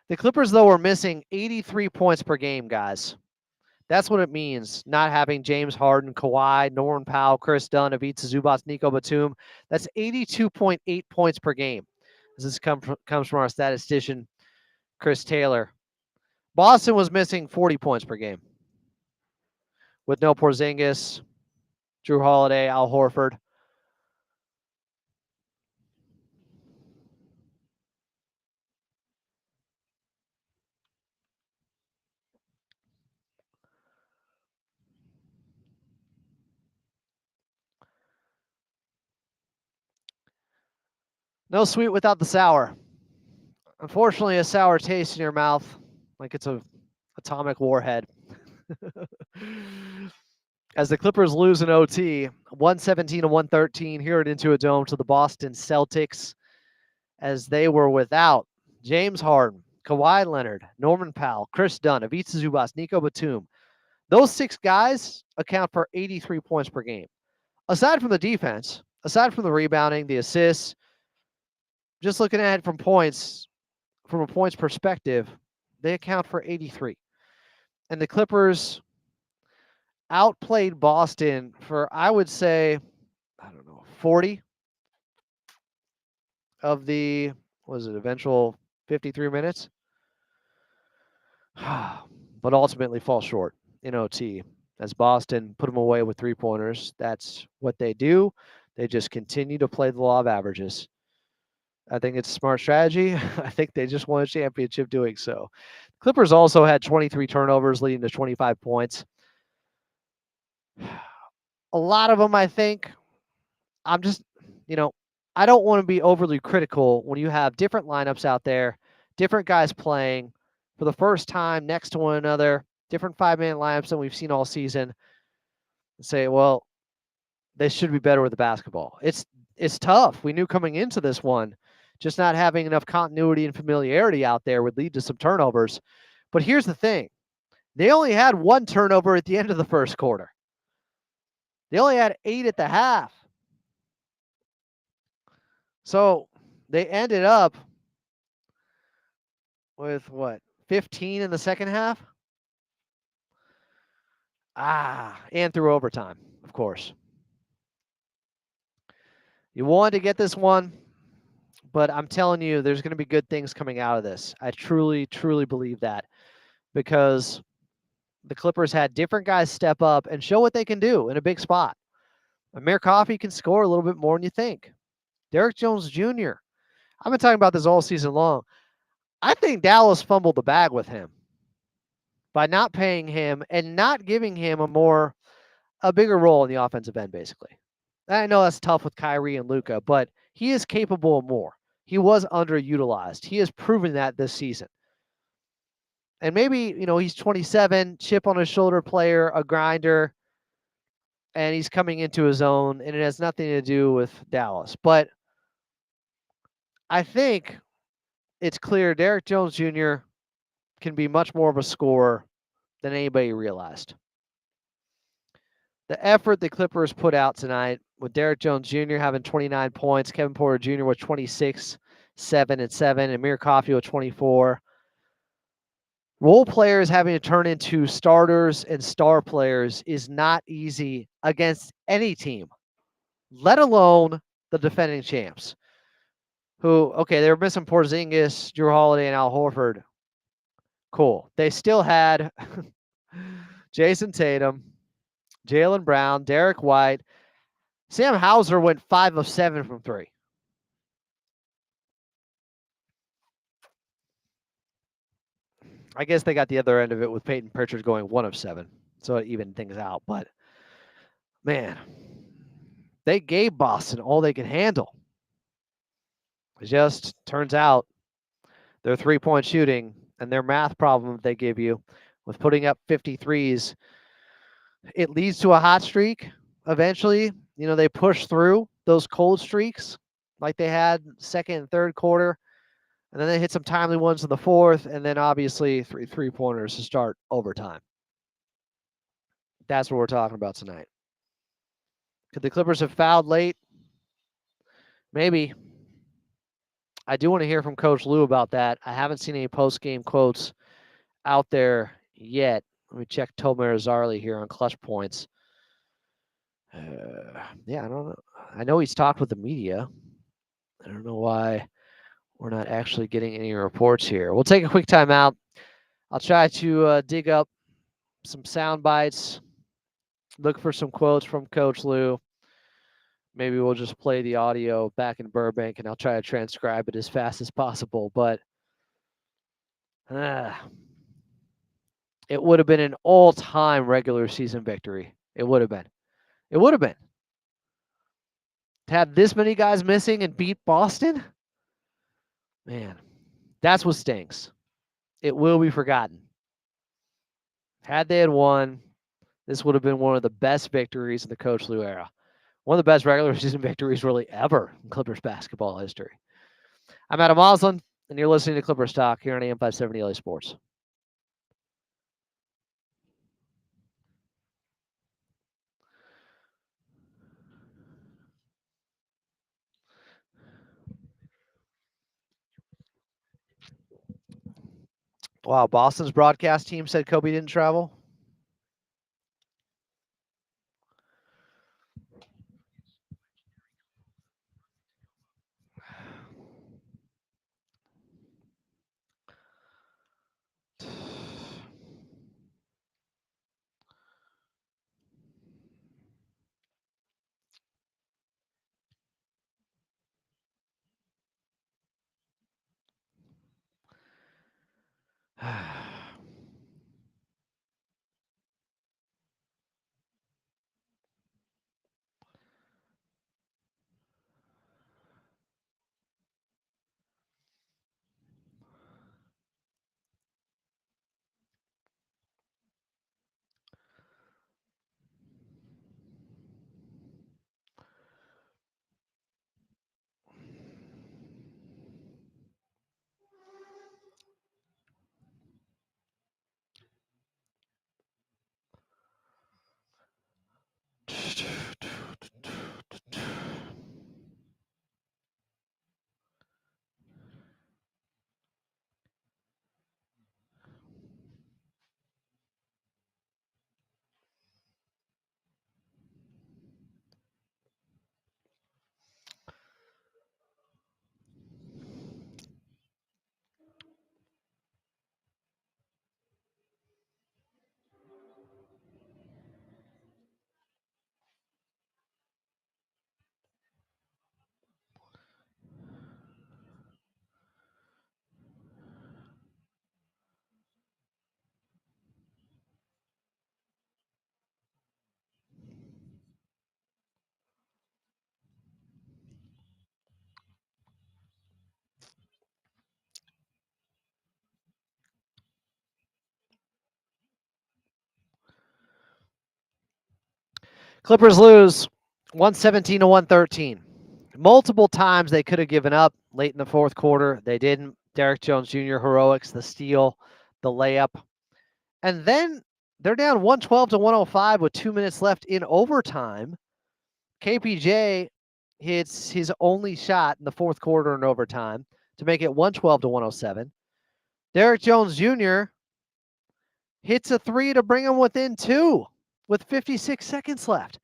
The Clippers, though, were missing 83 points per game, guys. That's what it means, not having James Harden, Kawhi, Norman Powell, Chris Dunn, Ivica Zubac, Nico Batum. That's 82.8 points per game. This comes from our statistician, Chris Taylor. Boston was missing 40 points per game with no Porzingis, Drew Holiday, Al Horford. No sweet without the sour. Unfortunately, a sour taste in your mouth, like it's a atomic warhead. As the Clippers lose in OT, 117 to 113 here at Into a Dome to the Boston Celtics, as they were without James Harden, Kawhi Leonard, Norman Powell, Chris Dunn, Ivica Zubac, Nico Batum. Those 6 guys account for 83 points per game. Aside from the defense, aside from the rebounding, the assists, just looking at it from a points perspective, they account for 83. And the Clippers outplayed Boston for, I would say, 40 of the, eventual 53 minutes? But ultimately fall short in OT as Boston put them away with 3-pointers. That's what they do. They just continue to play the law of averages. I think it's a smart strategy. I think they just won a championship doing so. Clippers also had 23 turnovers, leading to 25 points. A lot of them, I think, I'm just, I don't want to be overly critical when you have different lineups out there, different guys playing for the first time next to one another, different 5-man lineups than we've seen all season, and say, well, they should be better with the basketball. It's tough. We knew coming into this one, just not having enough continuity and familiarity out there would lead to some turnovers. But here's the thing. They only had 1 turnover at the end of the first quarter. They only had 8 at the half. So they ended up with 15 in the second half? And through overtime, of course. You wanted to get this one, but I'm telling you, there's going to be good things coming out of this. I truly, truly believe that, because the Clippers had different guys step up and show what they can do in a big spot. Amir Coffey can score a little bit more than you think. Derrick Jones Jr. I've been talking about this all season long. I think Dallas fumbled the bag with him by not paying him and not giving him a bigger role in the offensive end, basically. I know that's tough with Kyrie and Luka, but he is capable of more. He was underutilized. He has proven that this season. And maybe, he's 27, chip on his shoulder player, a grinder, and he's coming into his own, and it has nothing to do with Dallas. But I think it's clear Derrick Jones Jr. can be much more of a scorer than anybody realized. The effort the Clippers put out tonight, with Derrick Jones Jr. having 29 points, Kevin Porter Jr. with 26, 7 and 7, Amir Coffey with 24. Role players having to turn into starters and star players is not easy against any team, let alone the defending champs. Who, they were missing Porzingis, Drew Holiday, and Al Horford. Cool. They still had Jason Tatum, Jaylen Brown, Derek White. Sam Hauser went 5 of 7 from 3. I guess they got the other end of it with Peyton Pritchard going 1 of 7. So it evened things out. But, man, they gave Boston all they could handle. It just turns out their 3-point shooting and their math problem they give you with putting up 53s It leads to a hot streak eventually. You know, they push through those cold streaks like they had second and third quarter. And then they hit some timely ones in the fourth, and then obviously three-pointers to start overtime. That's what we're talking about tonight. Could the Clippers have fouled late? Maybe. I do want to hear from Coach Lou about that. I haven't seen any post-game quotes out there yet. Let me check Tomer Zarley here on clutch points. Yeah, I don't know. I know he's talked with the media. I don't know why we're not actually getting any reports here. We'll take a quick timeout. I'll try to dig up some sound bites, look for some quotes from Coach Lou. Maybe we'll just play the audio back in Burbank, and I'll try to transcribe it as fast as possible. But it would have been an all-time regular season victory. It would have been. It would have been. To have this many guys missing and beat Boston? Man, that's what stinks. It will be forgotten. Had they had won, this would have been one of the best victories in the Coach Lou era. One of the best regular season victories really ever in Clippers basketball history. I'm Adam Oslin, and you're listening to Clippers Talk here on AM 570 LA Sports. Wow, Boston's broadcast team said Kobe didn't travel. Clippers lose 117 to 113. Multiple times they could have given up late in the fourth quarter. They didn't. Derrick Jones Jr. heroics, the steal, the layup. And then they're down 112 to 105 with 2 minutes left in overtime. KPJ hits his only shot in the fourth quarter in overtime to make it 112 to 107. Derrick Jones Jr. hits a three to bring him within 2 with 56 seconds left.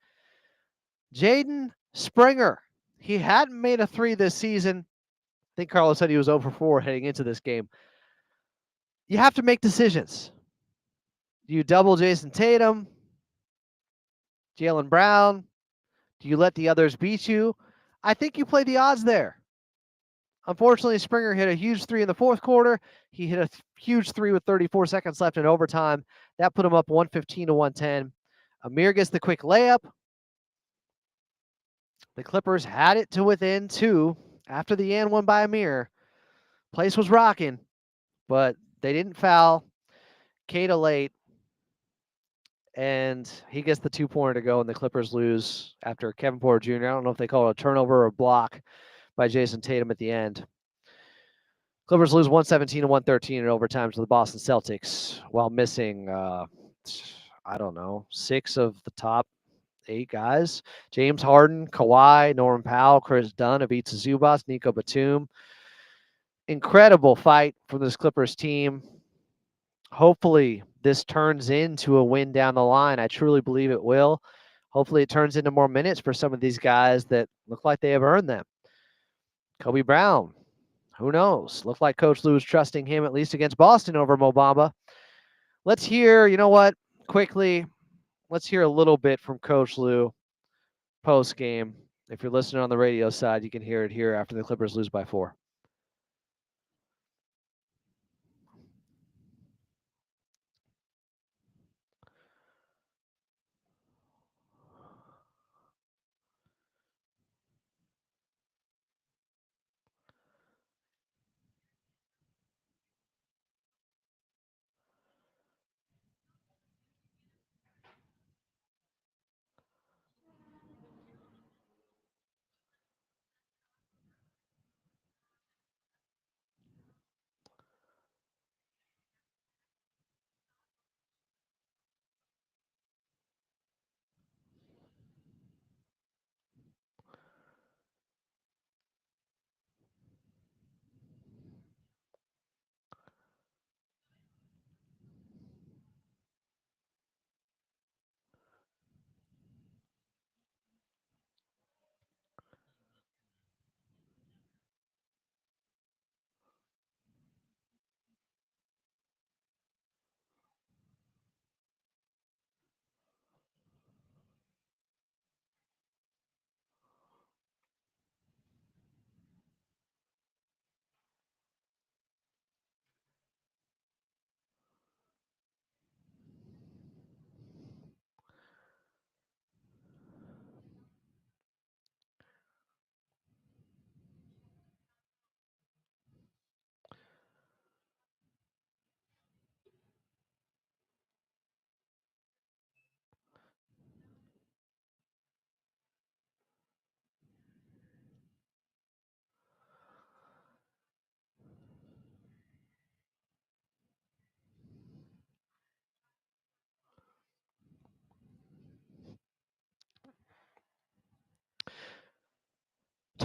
Jaden Springer, he hadn't made a three this season. I think Carlos said he was 0 for 4 heading into this game. You have to make decisions. Do you double Jason Tatum? Jaylen Brown? Do you let the others beat you? I think you play the odds there. Unfortunately, Springer hit a huge three in the fourth quarter. He hit a huge three with 34 seconds left in overtime. That put him up 115 to 110. Amir gets the quick layup. The Clippers had it to within 2 after the and one by Amir. Place was rocking, but they didn't foul. Kata late. and he gets the 2-pointer to go, and the Clippers lose after Kevin Porter Jr. I don't know if they call it a turnover or a block by Jason Tatum at the end. Clippers lose 117 to 113 in overtime to the Boston Celtics while missing, 6 of the top 8 guys. James Harden, Kawhi, Norman Powell, Chris Dunn, Ivica Zubac, Nico Batum. Incredible fight from this Clippers team. Hopefully this turns into a win down the line. I truly believe it will. Hopefully it turns into more minutes for some of these guys that look like they have earned them. Kobe Brown, who knows? Looked like Coach Lou was trusting him at least against Boston over Mo Bamba. Let's hear, you know what? Quickly, let's hear a little bit from Coach Lou post game. If you're listening on the radio side, you can hear it here after the Clippers lose by 4.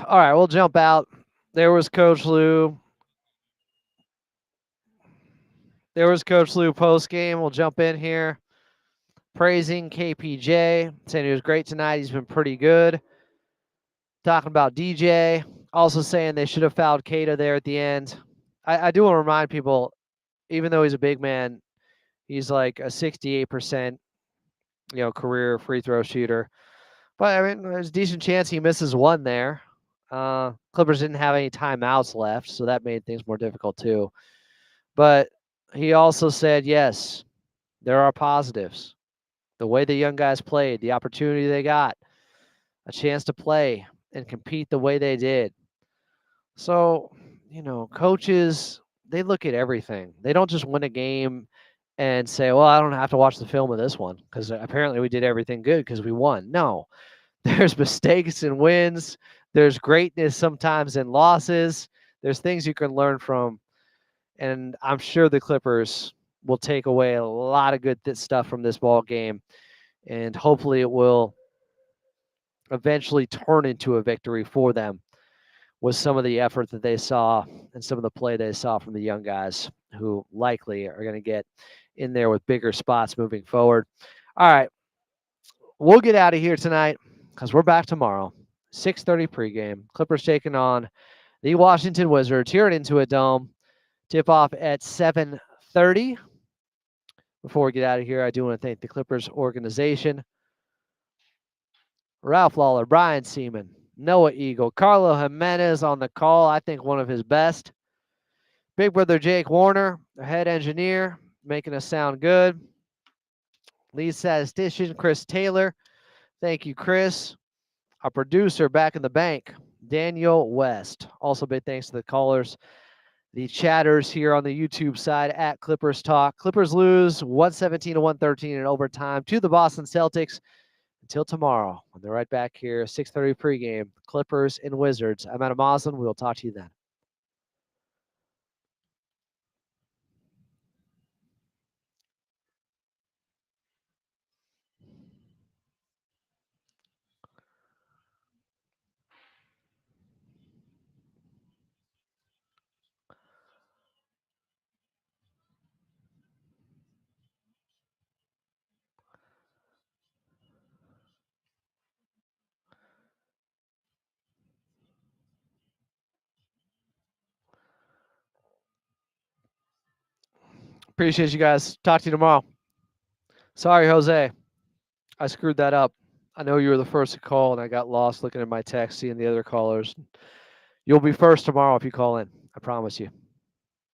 All right, we'll jump out. There was Coach Lou. Post game. We'll jump in here. Praising KPJ, saying he was great tonight. He's been pretty good. Talking about DJ. Also saying they should have fouled Keita there at the end. I do want to remind people, even though he's a big man, he's like a 68%, career free throw shooter. But I mean, there's a decent chance he misses one there. Clippers didn't have any timeouts left, so that made things more difficult too. But he also said, yes, there are positives. The way the young guys played, the opportunity they got, a chance to play and compete the way they did. So, coaches, they look at everything. They don't just win a game and say, well, I don't have to watch the film of this one because apparently we did everything good because we won. No, there's mistakes and wins. There's greatness sometimes in losses. There's things you can learn from. And I'm sure the Clippers will take away a lot of good stuff from this ball game. And hopefully it will eventually turn into a victory for them with some of the effort that they saw and some of the play they saw from the young guys who likely are going to get in there with bigger spots moving forward. All right. We'll get out of here tonight because we're back tomorrow. 6:30 pregame. Clippers taking on the Washington Wizards here at Intuit Dome. Tip off at 7:30. Before we get out of here, I do want to thank the Clippers organization. Ralph Lawler, Brian Seaman, Noah Eagle, Carlo Jimenez on the call. I think one of his best. Big brother Jake Warner, the head engineer, making us sound good. Lead statistician Chris Taylor. Thank you, Chris. Our producer back in the bank, Daniel West. Also big thanks to the callers the chatters here on the YouTube side at Clippers Talk. Clippers lose 117 to 113 in overtime to the Boston Celtics. Until tomorrow, when they're right back here, 6:30 pregame, Clippers and Wizards. I'm Adam Moslin. We'll talk to you then. Appreciate you guys. Talk to you tomorrow. Sorry, Jose. I screwed that up. I know you were the first to call, and I got lost looking at my text, seeing the other callers. You'll be first tomorrow if you call in. I promise you.